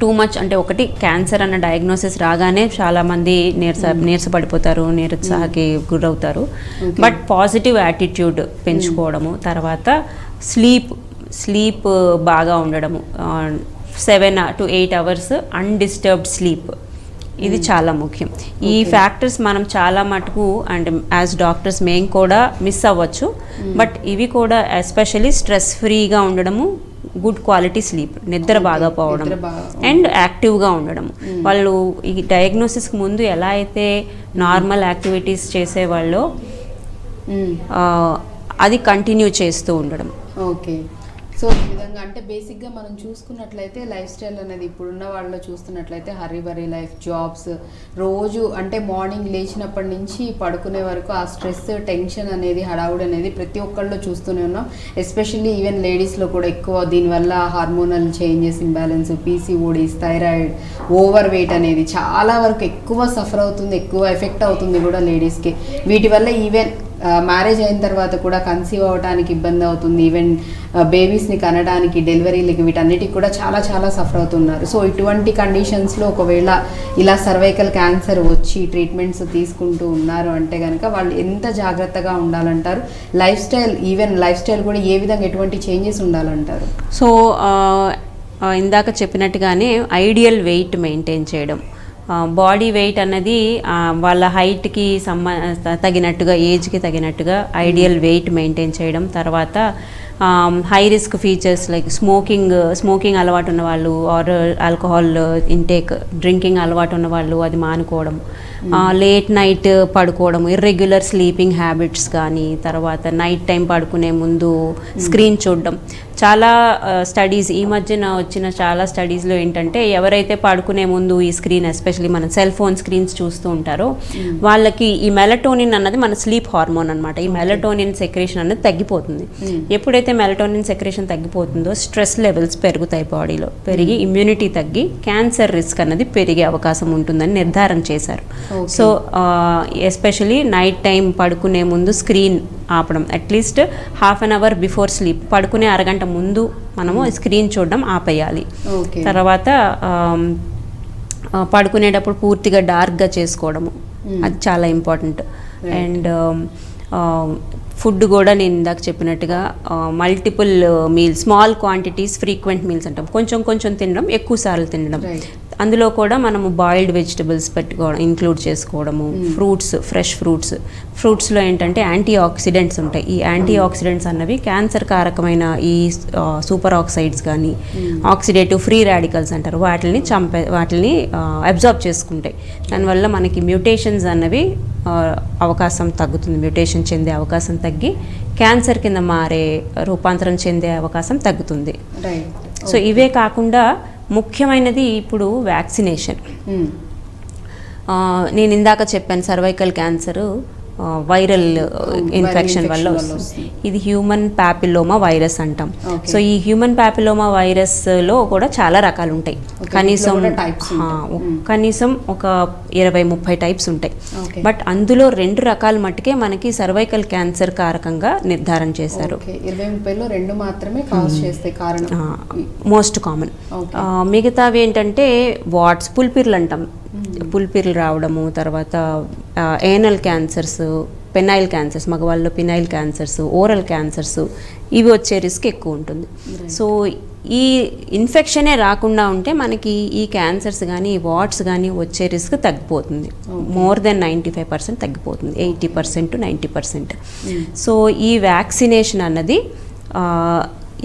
Too much అంటే ఒకటి క్యాన్సర్ అన్న డయాగ్నోసిస్ రాగానే చాలామంది నీరసపడిపోతారు, నిరుత్సాహకి గురవుతారు. బట్ పాజిటివ్ యాటిట్యూడ్ పెంచుకోవడము, తర్వాత స్లీప్ బాగా ఉండడము, 7 to 8 hours అన్డిస్టర్బ్డ్ స్లీప్, ఇది చాలా ముఖ్యం. ఈ ఫ్యాక్టర్స్ మనం చాలా మటుకు అంటే యాజ్ డాక్టర్స్ మేము కూడా మిస్ అవ్వచ్చు. బట్ ఇవి కూడా ఎస్పెషల్లీ స్ట్రెస్ ఫ్రీగా ఉండడము, గుడ్ క్వాలిటీ స్లీప్, నిద్ర బాగా పోవడం అండ్ యాక్టివ్గా ఉండడం. వాళ్ళు ఈ డయాగ్నోసిస్కి ముందు ఎలా అయితే నార్మల్ యాక్టివిటీస్ చేసేవాళ్ళో అది కంటిన్యూ చేస్తూ ఉండడం. ఓకే. సో ఈ విధంగా అంటే బేసిక్గా మనం చూసుకున్నట్లయితే లైఫ్ స్టైల్ అనేది ఇప్పుడున్న వాళ్ళలో చూస్తున్నట్లయితే హరీ బరీ లైఫ్, జాబ్స్, రోజు అంటే మార్నింగ్ లేచినప్పటి నుంచి పడుకునే వరకు ఆ స్ట్రెస్, టెన్షన్ అనేది, హడావుడి అనేది ప్రతి ఒక్కళ్ళు చూస్తూనే ఉన్నాం. ఎస్పెషల్లీ ఈవెన్ లేడీస్లో కూడా ఎక్కువ దీనివల్ల hormonal changes, imbalance, PCODs, thyroid, over weight అనేది చాలా వరకు ఎక్కువ సఫర్ అవుతుంది, ఎక్కువ ఎఫెక్ట్ అవుతుంది కూడా లేడీస్కి. వీటి వల్ల ఈవెన్ మ్యారేజ్ అయిన తర్వాత కూడా కన్సీవ్ అవ్వడానికి ఇబ్బంది అవుతుంది, ఈవెన్ బేబీస్ని కనడానికి, డెలివరీలకి, వీటన్నిటికి కూడా చాలా చాలా సఫర్ అవుతున్నారు. సో ఇటువంటి కండిషన్స్లో ఒకవేళ ఇలా సర్వైకల్ క్యాన్సర్ వచ్చి ట్రీట్మెంట్స్ తీసుకుంటూ ఉన్నారు అంటే కనుక వాళ్ళు ఎంత జాగ్రత్తగా ఉండాలంటారు? లైఫ్ స్టైల్ కూడా ఏ విధంగా ఎటువంటి చేంజెస్ ఉండాలంటారు? సో ఇందాక చెప్పినట్టుగానే ఐడియల్ వెయిట్ మెయింటైన్ చేయడం, బాడీ వెయిట్ అన్నది వాళ్ళ హైట్కి తగినట్టుగా, ఏజ్కి తగినట్టుగా ఐడియల్ వెయిట్ మెయింటైన్ చేయడం. తర్వాత high risk features like smoking అలవాటు ఉన్న వాళ్ళు, ఆర్ ఆల్కహాల్ ఇంటేక్, డ్రింకింగ్ అలవాటు ఉన్న వాళ్ళు అది మానుకోవడం, లేట్ నైట్ పడుకోవడం, ఇర్రెగ్యులర్ స్లీపింగ్ హ్యాబిట్స్ కానీ, తర్వాత నైట్ టైం పడుకునే ముందు స్క్రీన్ చూడడం. చాలా స్టడీస్ ఈ మధ్యన వచ్చిన చాలా స్టడీస్లో ఏంటంటే ఎవరైతే పడుకునే ముందు ఈ స్క్రీన్, ఎస్పెషల్లీ మన సెల్ ఫోన్ స్క్రీన్స్ చూస్తూ ఉంటారో వాళ్ళకి ఈ మెలటోనిన్ అన్నది మన స్లీప్ హార్మోన్ అనమాట. ఈ మెలటోనిన్ సెక్రేషన్ అనేది తగ్గిపోతుంది. ఎప్పుడైతే మెలటోనిన్ సెక్రేషన్ తగ్గిపోతుందో స్ట్రెస్ లెవెల్స్ పెరుగుతాయి బాడీలో, పెరిగి ఇమ్యూనిటీ తగ్గి క్యాన్సర్ రిస్క్ అన్నది పెరిగే అవకాశం ఉంటుందని నిర్ధారణ చేశారు. సో ఎస్పెషలీ నైట్ టైం పడుకునే ముందు స్క్రీన్ ఆపడం, at least half an hour before sleep, పడుకునే అరగంట ముందు మనము స్క్రీన్ చూడడం ఆపేయాలి. తర్వాత పడుకునేటప్పుడు పూర్తిగా డార్క్గా చేసుకోవడము, అది చాలా ఇంపార్టెంట్. అండ్ ఫుడ్ కూడా నేను ఇందాక చెప్పినట్టుగా multiple meals, small quantities, frequent meals అంటాం, కొంచెం కొంచెం తినడం, ఎక్కువ సార్లు తినడం. అందులో కూడా మనము బాయిల్డ్ వెజిటబుల్స్ పెట్టుకోవడం, ఇంక్లూడ్ చేసుకోవడము, ఫ్రూట్స్, ఫ్రెష్ ఫ్రూట్స్లో ఏంటంటే యాంటీ ఆక్సిడెంట్స్ ఉంటాయి. ఈ యాంటీ ఆక్సిడెంట్స్ అన్నవి క్యాన్సర్ కారకమైన ఈ సూపర్ ఆక్సైడ్స్ కానీ, ఆక్సిడేటివ్ ఫ్రీ రాడికల్స్ అంటారు, వాటిని అబ్జార్బ్ చేసుకుంటాయి. దానివల్ల మనకి మ్యూటేషన్స్ అన్నవి అవకాశం తగ్గుతుంది, మ్యూటేషన్ చెందే అవకాశం తగ్గి క్యాన్సర్ కింద రూపాంతరం చెందే అవకాశం తగ్గుతుంది. సో ఇవే కాకుండా ముఖ్యమైనది ఇప్పుడు వ్యాక్సినేషన్. నేను ఇందాక చెప్పాను సర్వైకల్ క్యాన్సర్ వైరల్ ఇన్ఫెక్షన్ వల్ల వస్తుంది. ఇది హ్యూమన్ ప్యాపిలోమా వైరస్ అంటాం. సో ఈ హ్యూమన్ ప్యాపిలోమా వైరస్లో కూడా చాలా రకాలు ఉంటాయి, కనీసం ఒక 20-30 టైప్స్ ఉంటాయి. బట్ అందులో 2 రకాలు మట్టుకే మనకి సర్వైకల్ క్యాన్సర్ కారకంగా నిర్ధారణ చేశారు. 20-30లో 2 మాత్రమే కాజ్ చేస్తాయి కారణం, మోస్ట్ కామన్. మిగతావి ఏంటంటే పుల్పిర్లు అంటాం, పులిపిర్లు రావడము, తర్వాత ఏనల్ క్యాన్సర్స్, పెనైల్ క్యాన్సర్స్, మగవాళ్ళలో పినైల్ క్యాన్సర్స్, ఓరల్ క్యాన్సర్స్, ఇవి వచ్చే రిస్క్ ఎక్కువ ఉంటుంది. సో ఈ ఇన్ఫెక్షనే రాకుండా ఉంటే మనకి ఈ క్యాన్సర్స్ కానీ ఈ వాట్స్ కానీ వచ్చే రిస్క్ తగ్గిపోతుంది. మోర్ దెన్ 95% తగ్గిపోతుంది, 80% to 90%. సో ఈ వ్యాక్సినేషన్ అన్నది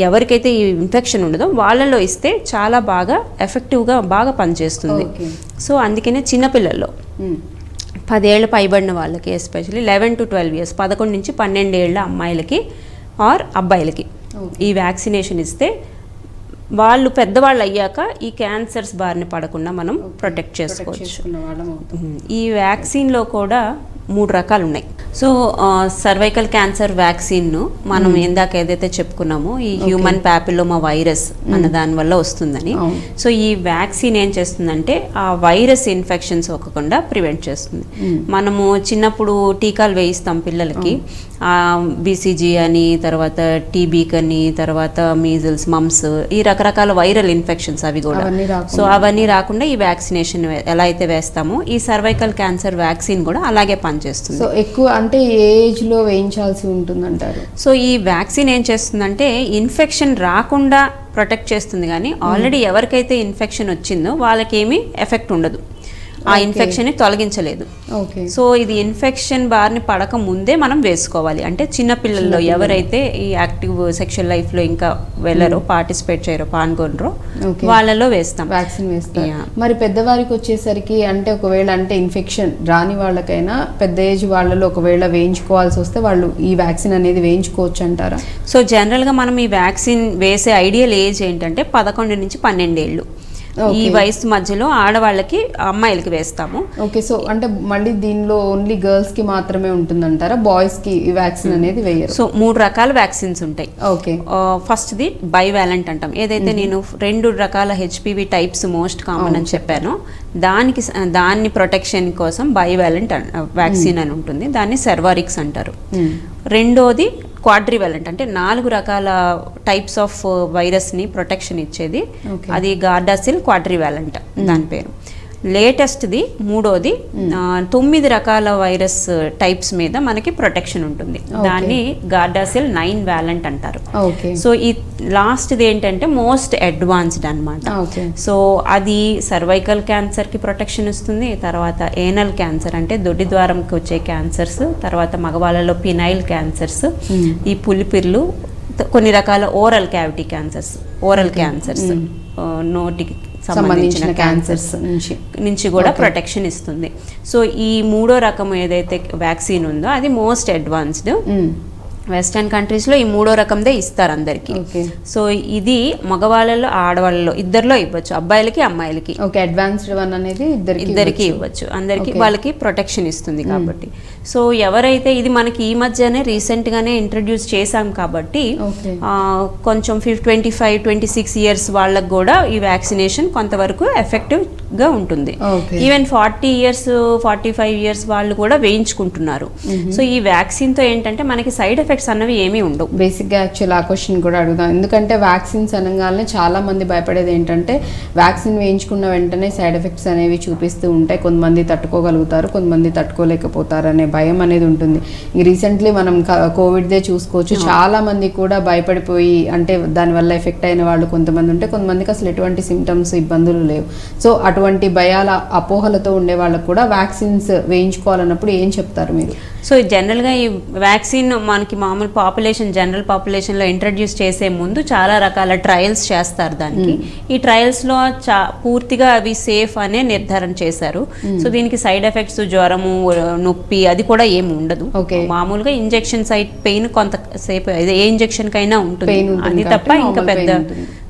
ఎవరికైతే ఈ ఇన్ఫెక్షన్ ఉండదో వాళ్ళలో ఇస్తే చాలా బాగా ఎఫెక్టివ్గా బాగా పనిచేస్తుంది. సో అందుకనే చిన్నపిల్లల్లో 10 ఏళ్ళు పైబడిన వాళ్ళకి, ఎస్పెషల్లీ 11 to 12 years, 11 నుంచి 12 ఏళ్ళ అమ్మాయిలకి ఆర్ అబ్బాయిలకి ఈ వ్యాక్సినేషన్ ఇస్తే వాళ్ళు పెద్దవాళ్ళు అయ్యాక ఈ క్యాన్సర్స్ బారిన పడకుండా మనం ప్రొటెక్ట్ చేసుకోవచ్చు. ఈ వ్యాక్సిన్లో కూడా 3 రకాలు ఉన్నాయి. సో సర్వైకల్ క్యాన్సర్ వ్యాక్సిన్ను మనం ఇందాక ఏదైతే చెప్పుకున్నామో ఈ హ్యూమన్ ప్యాపిలోమా వైరస్ అన్న దాని వల్ల వస్తుందని. సో ఈ వ్యాక్సిన్ ఏం చేస్తుందంటే ఆ వైరస్ ఇన్ఫెక్షన్స్ అవ్వకుండా ప్రివెంట్ చేస్తుంది. మనము చిన్నప్పుడు టీకాలు వేయిస్తాం పిల్లలకి, బీసీజీ అని, తర్వాత టీబీకి అని, తర్వాత మీజిల్స్, మమ్స్, ఈ రకరకాల వైరల్ ఇన్ఫెక్షన్స్ అవి కూడా. సో అవన్నీ రాకుండా ఈ వ్యాక్సినేషన్ ఎలా అయితే వేస్తామో ఈ సర్వైకల్ క్యాన్సర్ వ్యాక్సిన్ కూడా అలాగే పనిచేస్తుంది. సో ఎక్కువ అంటే ఏ ఏజ్ లో వేయించాల్సి ఉంటుందంటారు? సో ఈ వ్యాక్సిన్ ఏం చేస్తుందంటే ఇన్ఫెక్షన్ రాకుండా ప్రొటెక్ట్ చేస్తుంది, కానీ ఆల్రెడీ ఎవరికైతే ఇన్ఫెక్షన్ వచ్చిందో వాళ్ళకి ఏమీ ఎఫెక్ట్ ఉండదు, ఆ ఇన్ఫెక్షన్ ని తొలగించలేదు. సో ఇది ఇన్ఫెక్షన్ బారిన పడక ముందే మనం వేసుకోవాలి. అంటే చిన్నపిల్లల్లో ఎవరైతే ఈ యాక్టివ్ సెక్షువల్ లైఫ్ లో ఇంకా వెళ్ళరో, పార్టిసిపేట్ చేయరో, పాల్గొనరో వాళ్ళలో వేస్తాం, వ్యాక్సిన్ వేస్తాం. మరి పెద్దవారికి వచ్చేసరికి అంటే ఒకవేళ అంటే ఇన్ఫెక్షన్ రాని వాళ్ళకైనా పెద్ద ఏజ్ వాళ్ళలో ఒకవేళ వేయించుకోవాల్సి వస్తే వాళ్ళు ఈ వ్యాక్సిన్ అనేది వేయించుకోవచ్చు అంటారా? సో జనరల్ గా మనం ఈ వ్యాక్సిన్ వేసే ఐడియల్ ఏజ్ ఏంటంటే 11 నుంచి 12 ఏళ్ళు. ఈ వయసు మధ్యలో ఆడవాళ్ళకి, అమ్మాయిలకి వేస్తాము. ఓకే. సో అంటే మళ్ళీ దీనిలో ఓన్లీ గర్ల్స్ కి మాత్రమే ఉంటుందంటారా, బాయ్స్ కి ఈ వ్యాక్సిన్ అనేది వేయరు? సో 3 రకాల వ్యాక్సిన్స్ ఉంటాయి. ఓకే. ఫస్ట్ ది బైవాలెంట్ అంటాం. ఏదైతే నేను 2 రకాల హెచ్పివి టైప్స్ మోస్ట్ కామన్ అని చెప్పానో దాన్ని ప్రొటెక్షన్ కోసం బైవాలెంట్ వ్యాక్సిన్ అని ఉంటుంది, దాన్ని సెర్వారిక్స్ అంటారు. రెండోది క్వాడ్రివాలెంట్, అంటే 4 రకాల టైప్స్ ఆఫ్ వైరస్ని ప్రొటెక్షన్ ఇచ్చేది, అది గార్డాసిల్ క్వాడ్రివాలెంట్ దాని పేరు. లేటెస్ట్ది మూడోది 9 రకాల వైరస్ టైప్స్ మీద మనకి ప్రొటెక్షన్ ఉంటుంది, దాన్ని గార్డాసిల్ 9 వ్యాలెంట్ అంటారు. సో ఈ లాస్ట్ది ఏంటంటే మోస్ట్ అడ్వాన్స్డ్ అనమాట. సో అది సర్వైకల్ క్యాన్సర్కి ప్రొటెక్షన్ ఇస్తుంది, తర్వాత ఏనల్ క్యాన్సర్ అంటే దొడ్డి ద్వారంకి వచ్చే క్యాన్సర్స్, తర్వాత మగవాళ్ళలో పినైల్ క్యాన్సర్స్, ఈ పులిపిర్లు, కొన్ని రకాల oral cavity cancers, oral cancers, నోటికి సంబంధించిన క్యాన్సర్స్ నుంచి కూడా ప్రొటెక్షన్ ఇస్తుంది. సో ఈ 3వ రకం ఏదైతే వ్యాక్సిన్ ఉందో అది మోస్ట్ అడ్వాన్స్డ్. వెస్టర్న్ కంట్రీస్లో ఈ 3వ రకందే ఇస్తారు అందరికి. సో ఇది మగవాళ్ళలో ఆడవాళ్ళలో ఇద్దరిలో ఇవ్వచ్చు, అబ్బాయిలకి అమ్మాయిలకి. అడ్వాన్స్డ్ వన్ అనేది ఇద్దరికి ఇవ్వచ్చు, అందరికి వాళ్ళకి ప్రొటెక్షన్ ఇస్తుంది కాబట్టి. సో ఎవరైతే ఇది మనకి ఈ మధ్యనే రీసెంట్గానే ఇంట్రడ్యూస్ చేశాం కాబట్టి కొంచెం 25-26 ఇయర్స్ వాళ్ళకు కూడా ఈ వ్యాక్సినేషన్ కొంతవరకు ఎఫెక్టివ్గా ఉంటుంది. ఈవెన్ 40 ఇయర్స్ 45 ఇయర్స్ వాళ్ళు కూడా వేయించుకుంటున్నారు. సో ఈ వ్యాక్సిన్తో ఏంటంటే మనకి సైడ్ ఎఫెక్ట్స్ అన్నవి ఏమీ ఉండవు. బేసిక్గా యాక్చువల్ ఆ క్వశ్చన్ కూడా అడుగుదాం, ఎందుకంటే వ్యాక్సిన్స్ అనగానే చాలా మంది భయపడేది ఏంటంటే వ్యాక్సిన్ వేయించుకున్న వెంటనే సైడ్ ఎఫెక్ట్స్ అనేవి చూపిస్తూ ఉంటాయి, కొంతమంది తట్టుకోగలుగుతారు, కొంతమంది తట్టుకోలేకపోతారు అనే భయం అనేది ఉంటుంది. రీసెంట్లీ మనం కోవిడ్దే చూసుకోవచ్చు, చాలా మంది కూడా భయపడిపోయి అంటే దానివల్ల ఎఫెక్ట్ అయిన వాళ్ళు కొంతమంది ఉంటే, కొంతమందికి అసలు ఎటువంటి సిమ్టమ్స్ ఇబ్బందులు లేవు. సో అటువంటి భయాల అపోహలతో ఉండే వాళ్ళకు కూడా వ్యాక్సిన్స్ వేయించుకోవాలన్నప్పుడు ఏం చెప్తారు మీరు? సో జనరల్గా ఈ వ్యాక్సిన్ మనకి మామూలు జనరల్ పాపులేషన్లో ఇంట్రడ్యూస్ చేసే ముందు చాలా రకాల ట్రయల్స్ చేస్తారు దానికి. ఈ ట్రయల్స్లో పూర్తిగా అవి సేఫ్ అనే నిర్ధారణ చేశారు. సో దీనికి సైడ్ ఎఫెక్ట్స్, జ్వరము, నొప్పి అది కూడా ఏమి ఉండదు. మామూలుగా ఇంజెక్షన్ సైట్ పెయిన్ కొంతసేపు ఏ ఇంజెక్షన్ కైనా ఉంటుంది, అది తప్ప ఇంకా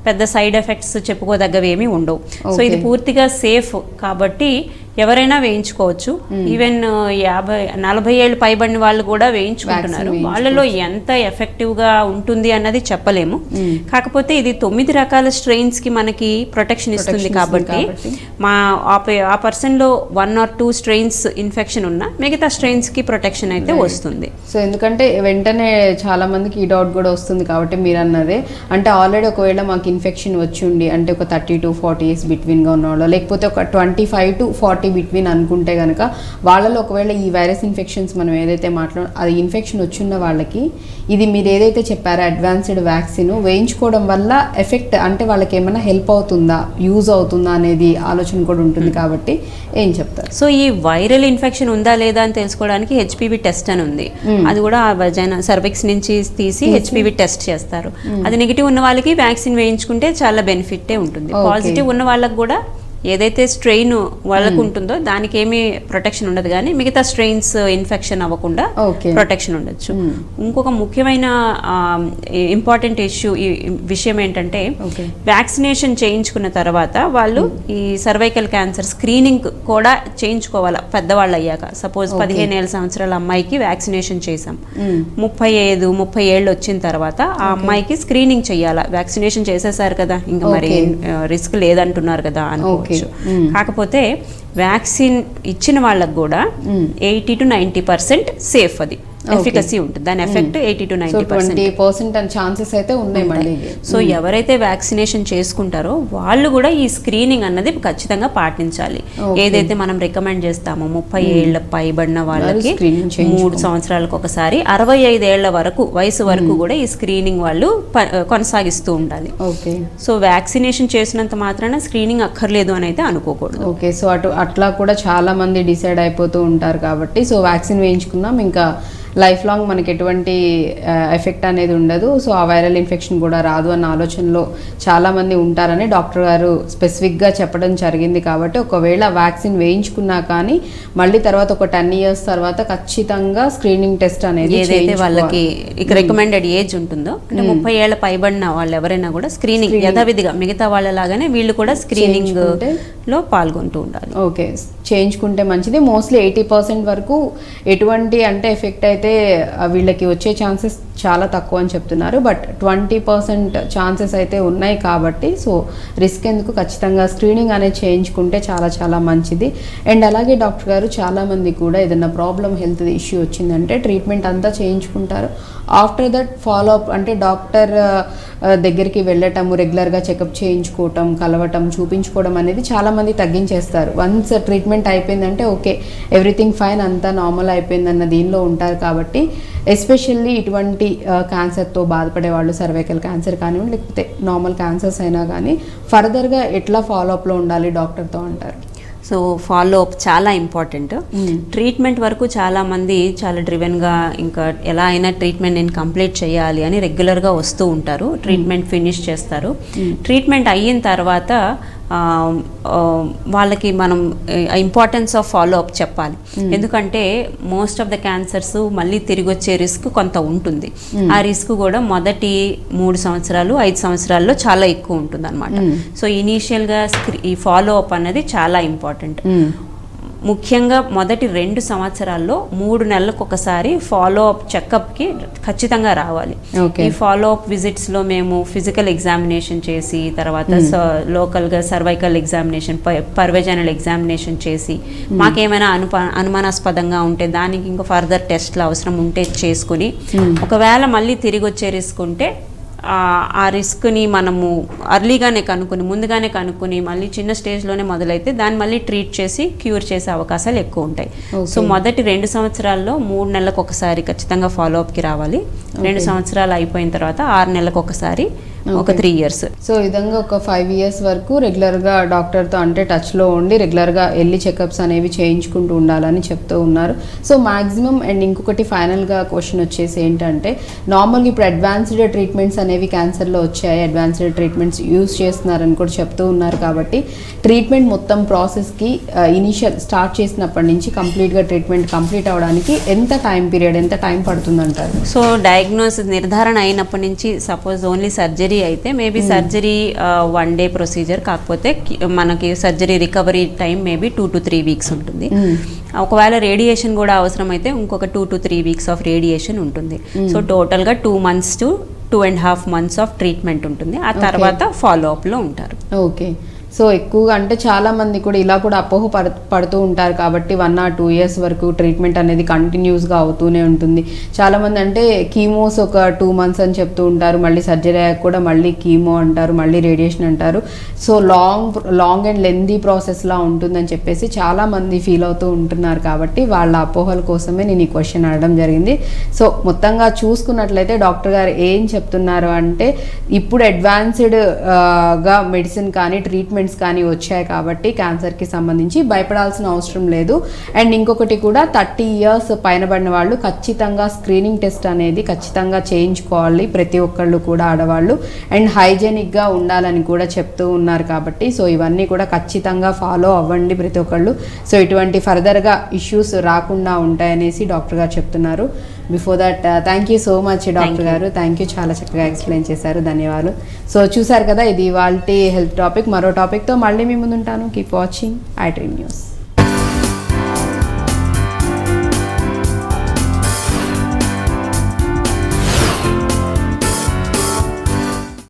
పెద్ద సైడ్ ఎఫెక్ట్స్ చెప్పుకోదగ్గవి ఏమీ ఉండవు. సో ఇది పూర్తిగా సేఫ్ కాబట్టి ఎవరైనా వేయించుకోవచ్చు. ఈవెన్ 40 ఏళ్ళు పైబడిన వాళ్ళు కూడా వేయించుకుంటున్నారు. వాళ్ళలో ఎంత ఎఫెక్టివ్గా ఉంటుంది అన్నది చెప్పలేము. కాకపోతే ఇది 9 రకాల స్ట్రెయిన్స్కి మనకి ప్రొటెక్షన్ ఇస్తుంది కాబట్టి ఆ పర్సన్లో 1 or 2 స్ట్రెయిన్స్ ఇన్ఫెక్షన్ ఉన్నా మిగతా స్ట్రెయిన్స్కి ప్రొటెక్షన్ అయితే వస్తుంది. సో ఎందుకంటే వెంటనే చాలా మందికి ఈ డౌట్ కూడా వస్తుంది కాబట్టి మీరు అన్నదే, అంటే ఆల్రెడీ ఒకవేళ మాకు ఇన్ఫెక్షన్ వచ్చి ఉండి అంటే ఒక 30 to 40 years బిట్వీన్గా ఉన్న వాళ్ళు, లేకపోతే ఒక 25 to 40 40 బిట్వీన్ అనుకుంటే కనుక వాళ్ళలో ఒకవేళ ఈ వైరస్ ఇన్ఫెక్షన్స్ మనం ఏదైతే అది ఇన్ఫెక్షన్ వచ్చిన్న వాళ్ళకి ఇది మీరు ఏదైతే చెప్పారో అడ్వాన్స్డ్ వ్యాక్సిన్ వేయించుకోవడం వల్ల ఎఫెక్ట్ అంటే వాళ్ళకి ఏమైనా హెల్ప్ అవుతుందా, యూజ్ అవుతుందా అనేది ఆలోచన కూడా ఉంటుంది కాబట్టి ఏం చెప్తారు? సో ఈ వైరల్ ఇన్ఫెక్షన్ ఉందా లేదా అని తెలుసుకోవడానికి హెచ్పివి టెస్ట్ అని ఉంది. అది కూడా వజైనా సర్విక్స్ నుంచి తీసి హెచ్పివి టెస్ట్ చేస్తారు. అది నెగిటివ్ ఉన్న వాళ్ళకి వ్యాక్సిన్ వేయించుకుంటే చాలా బెనిఫిటే ఉంటుంది. పాజిటివ్ ఉన్న వాళ్ళకి కూడా ఏదైతే స్ట్రెయిన్ వాళ్ళకు ఉంటుందో దానికి ఏమీ ప్రొటెక్షన్ ఉండదు, కానీ మిగతా స్ట్రెయిన్స్ ఇన్ఫెక్షన్ అవ్వకుండా ప్రొటెక్షన్ ఉండొచ్చు. ఇంకొక ముఖ్యమైన ఇంపార్టెంట్ విషయం ఏంటంటే వ్యాక్సినేషన్ చేయించుకున్న తర్వాత వాళ్ళు ఈ సర్వైకల్ క్యాన్సర్ స్క్రీనింగ్ కూడా చేయించుకోవాలి. పెద్దవాళ్ళు అయ్యాక సపోజ్ 15 సంవత్సరాల అమ్మాయికి వ్యాక్సినేషన్ చేసాం, 35-30 ఏళ్ళు వచ్చిన తర్వాత ఆ అమ్మాయికి స్క్రీనింగ్ చెయ్యాలా. వ్యాక్సినేషన్ చేసేసారు కదా, ఇంకా మరి రిస్క్ లేదంటున్నారు కదా అనుకో. కాకపోతే వ్యాక్సిన్ ఇచ్చిన వాళ్ళకు కూడా 80 to 90% సేఫ్, అది ఎఫికసీ ఉంటుంది. దాని ఎఫెక్ట్ 80 to 90% ఛాన్సెస్ అయితే ఉన్నాయి మళ్ళీ. సో ఎవరైతే వ్యాక్సినేషన్ చేసుకుంటారో వాళ్ళు కూడా ఈ స్క్రీనింగ్ అన్నది ఖచ్చితంగా పాటించాలి. ఏదైతే మనం రికమెండ్ చేస్తామో 30 ఏళ్ల పైబడిన వాళ్ళకి 3 సంవత్సరాలకు ఒకసారి, 65 ఏళ్ల వరకు వయసు వరకు కూడా ఈ స్క్రీనింగ్ వాళ్ళు కొనసాగిస్తూ ఉండాలి. సో వ్యాక్సినేషన్ చేసినంత మాత్రాన స్క్రీనింగ్ అక్కర్లేదు అని అయితే అనుకోకూడదు. ఓకే, సో అట్లా కూడా చాలా మంది డిసైడ్ అయిపోతూ ఉంటారు కాబట్టి సో వ్యాక్సిన్ వేయించుకుందాం, ఇంకా లైఫ్ లాంగ్ మనకి ఎటువంటి ఎఫెక్ట్ అనేది ఉండదు, సో ఆ వైరల్ ఇన్ఫెక్షన్ కూడా రాదు అన్న ఆలోచనలో చాలామంది ఉంటారని డాక్టర్ గారు స్పెసిఫిక్గా చెప్పడం జరిగింది. కాబట్టి ఒకవేళ వ్యాక్సిన్ వేయించుకున్నా కానీ మళ్ళీ తర్వాత ఒక 10 years తర్వాత ఖచ్చితంగా స్క్రీనింగ్ టెస్ట్ అనేది ఏదైతే వాళ్ళకి ఇక రికమెండెడ్ ఏజ్ ఉంటుందో, అంటే 30 ఏళ్ల పైబడిన వాళ్ళు ఎవరైనా కూడా స్క్రీనింగ్ యథావిధిగా మిగతా వాళ్ళలాగానే వీళ్ళు కూడా స్క్రీనింగ్ లో పాల్గొంటూ ఉండాలి. ఓకే, చేయించుకుంటే మంచిది. మోస్ట్లీ 80% వరకు ఎటువంటి అంటే ఎఫెక్ట్ అయితే వీళ్ళకి వచ్చే ఛాన్సెస్ చాలా తక్కువ అని చెప్తున్నారు. బట్ 20% ఛాన్సెస్ అయితే ఉన్నాయి కాబట్టి సో రిస్క్ ఎందుకు, ఖచ్చితంగా స్క్రీనింగ్ అనేది చేయించుకుంటే చాలా చాలా మంచిది. అండ్ అలాగే డాక్టర్ గారు చాలామంది కూడా ఏదైనా ప్రాబ్లం హెల్త్ ఇష్యూ వచ్చిందంటే ట్రీట్మెంట్ అంతా చేయించుకుంటారు, ఆఫ్టర్ దట్ ఫాలో అప్ అంటే డాక్టర్ దగ్గరికి వెళ్ళటం, రెగ్యులర్గా చెకప్ చేయించుకోవటం, కలవటం, చూపించుకోవడం అనేది చాలామంది తగ్గించేస్తారు. వన్స్ ట్రీట్మెంట్ అయిపోయిందంటే ఓకే ఎవ్రీథింగ్ ఫైన్, అంతా నార్మల్ అయిపోయిందన్న దీనిలో ఉంటారు. కాబట్టి ఎస్పెషల్లీ ఇటువంటి క్యాన్సర్తో బాధపడే వాళ్ళు, సర్వైకల్ క్యాన్సర్ కానివ్వండి లేకపోతే నార్మల్ క్యాన్సర్స్ అయినా కానీ ఫర్దర్గా ఎట్లా ఫాలోఅప్లో ఉండాలి డాక్టర్తో అంటారు? సో ఫాలో అప్ చాలా ఇంపార్టెంట్. ట్రీట్మెంట్ వరకు చాలామంది చాలా డ్రివెన్గా ఇంకా ఎలా అయినా ట్రీట్మెంట్ నేను కంప్లీట్ చేయాలి అని రెగ్యులర్గా వస్తూ ఉంటారు, ట్రీట్మెంట్ ఫినిష్ చేస్తారు. ట్రీట్మెంట్ అయిన తర్వాత వాళ్ళకి మనం ఇంపార్టెన్స్ ఆఫ్ ఫాలో అప్ చెప్పాలి. ఎందుకంటే మోస్ట్ ఆఫ్ ద క్యాన్సర్స్ మళ్ళీ తిరిగి వచ్చే రిస్క్ కొంత ఉంటుంది. ఆ రిస్క్ కూడా మొదటి 3 సంవత్సరాలు 5 సంవత్సరాల్లో చాలా ఎక్కువ ఉంటుంది అనమాట. సో ఇనీషియల్గా ఈ ఫాలో అప్ అనేది చాలా ఇంపార్టెంట్. ముఖ్యంగా మొదటి 2 సంవత్సరాల్లో 3 నెలలకు ఒకసారి ఫాలో అప్ చెకప్కి ఖచ్చితంగా రావాలి. ఈ ఫాలో అప్ విజిట్స్లో మేము ఫిజికల్ ఎగ్జామినేషన్ చేసి, తర్వాత లోకల్గా సర్వైకల్ ఎగ్జామినేషన్, పర్వెజనల్ ఎగ్జామినేషన్ చేసి, మాకేమైనా అనుమానాస్పదంగా ఉంటే దానికి ఇంకా ఫర్దర్ టెస్ట్లు అవసరం ఉంటే చేసుకుని, ఒకవేళ మళ్ళీ తిరిగి వచ్చే రిస్క్ ఉంటే ఆ రిస్క్ని మనము ముందుగానే కనుక్కొని మళ్ళీ చిన్న స్టేజ్లోనే మొదలైతే దాన్ని మళ్ళీ ట్రీట్ చేసి క్యూర్ చేసే అవకాశాలు ఎక్కువ ఉంటాయి. సో మొదటి 2 సంవత్సరాల్లో 3 నెలలకు ఒకసారి ఖచ్చితంగా ఫాలోఅప్కి రావాలి. 2 సంవత్సరాలు అయిపోయిన తర్వాత 6 నెలలకు ఒకసారి, ఒక 3 years. సో ఈ విధంగా ఒక 5 years వరకు రెగ్యులర్గా డాక్టర్తో అంటే టచ్లో ఉండి రెగ్యులర్గా వెళ్ళి చెకప్స్ అనేవి చేయించుకుంటూ ఉండాలని చెప్తూ ఉన్నారు. సో మ్యాక్సిమం అండ్ ఇంకొకటి ఫైనల్గా క్వశ్చన్ వచ్చేసి ఏంటంటే నార్మల్గా ఇప్పుడు అడ్వాన్స్డ్ ట్రీట్మెంట్స్ అనేవి క్యాన్సర్లో వచ్చాయి, అడ్వాన్స్డ్ ట్రీట్మెంట్స్ యూస్ చేస్తున్నారని కూడా చెప్తూ ఉన్నారు. కాబట్టి ట్రీట్మెంట్ మొత్తం ప్రాసెస్కి ఇనిషియల్ స్టార్ట్ చేసినప్పటి నుంచి కంప్లీట్గా ట్రీట్మెంట్ కంప్లీట్ అవ్వడానికి ఎంత టైం పడుతుందంటారు? సో డయాగ్నోసిస్ నిర్ధారణ అయినప్పటి నుంచి సపోజ్ ఓన్లీ సర్జరీ అయితే మేబీ సర్జరీ 1 day ప్రొసీజర్, కాకపోతే మనకి surgery recovery time maybe 2 to 3 weeks ఉంటుంది. ఒకవేళ రేడియేషన్ కూడా అవసరమైతే ఇంకొక 2 to 3 weeks ఆఫ్ రేడియేషన్ ఉంటుంది. సో టోటల్గా 2 months to 2.5 months of treatment ఉంటుంది. ఆ తర్వాత ఫాలో అప్లో ఉంటారు. ఓకే, సో ఎక్కువగా అంటే చాలా మంది కూడా ఇలా కూడా అపోహ పడుతూ ఉంటారు కాబట్టి 1 or 2 years వరకు ట్రీట్మెంట్ అనేది కంటిన్యూస్గా అవుతూనే ఉంటుంది. చాలామంది అంటే కీమోస్ ఒక 2 months అని చెప్తూ ఉంటారు, మళ్ళీ సర్జరీ అయ్యాక కూడా మళ్ళీ కీమో అంటారు, మళ్ళీ రేడియేషన్ అంటారు. సో లాంగ్ అండ్ లెందీ ప్రాసెస్లా ఉంటుందని చెప్పేసి చాలామంది ఫీల్ అవుతూ ఉంటున్నారు. కాబట్టి వాళ్ళ అపోహల కోసమే నేను ఈ క్వశ్చన్ అడగడం జరిగింది. సో మొత్తంగా చూసుకున్నట్లయితే డాక్టర్ గారు ఏం చెప్తున్నారు అంటే, ఇప్పుడు అడ్వాన్స్డ్గా మెడిసిన్ కానీ ట్రీట్మెంట్స్ కానీ వచ్చాయి కాబట్టి క్యాన్సర్కి సంబంధించి భయపడాల్సిన అవసరం లేదు. అండ్ ఇంకొకటి కూడా 30 years పైన పడిన వాళ్ళు ఖచ్చితంగా స్క్రీనింగ్ టెస్ట్ అనేది ఖచ్చితంగా చేయించుకోవాలి ప్రతి ఒక్కళ్ళు కూడా, ఆడవాళ్ళు. అండ్ హైజెనిక్గా ఉండాలని కూడా చెప్తూ ఉన్నారు కాబట్టి సో ఇవన్నీ కూడా ఖచ్చితంగా ఫాలో అవ్వండి ప్రతి ఒక్కళ్ళు. సో ఇటువంటి ఫర్దర్గా ఇష్యూస్ రాకుండా ఉంటాయనేసి డాక్టర్ గారు చెప్తున్నారు. Before that thank you so much doctor గారు, థ్యాంక్ యూ, చాలా చక్కగా ఎక్స్ప్లెయిన్ చేశారు, ధన్యవాదాలు. సో చూసారు కదా, ఇది ఇవాల్టి హెల్త్ టాపిక్. మరో టాపిక్తో మళ్ళీ మీ ముందు ఉంటాను. Keep watching iDream News.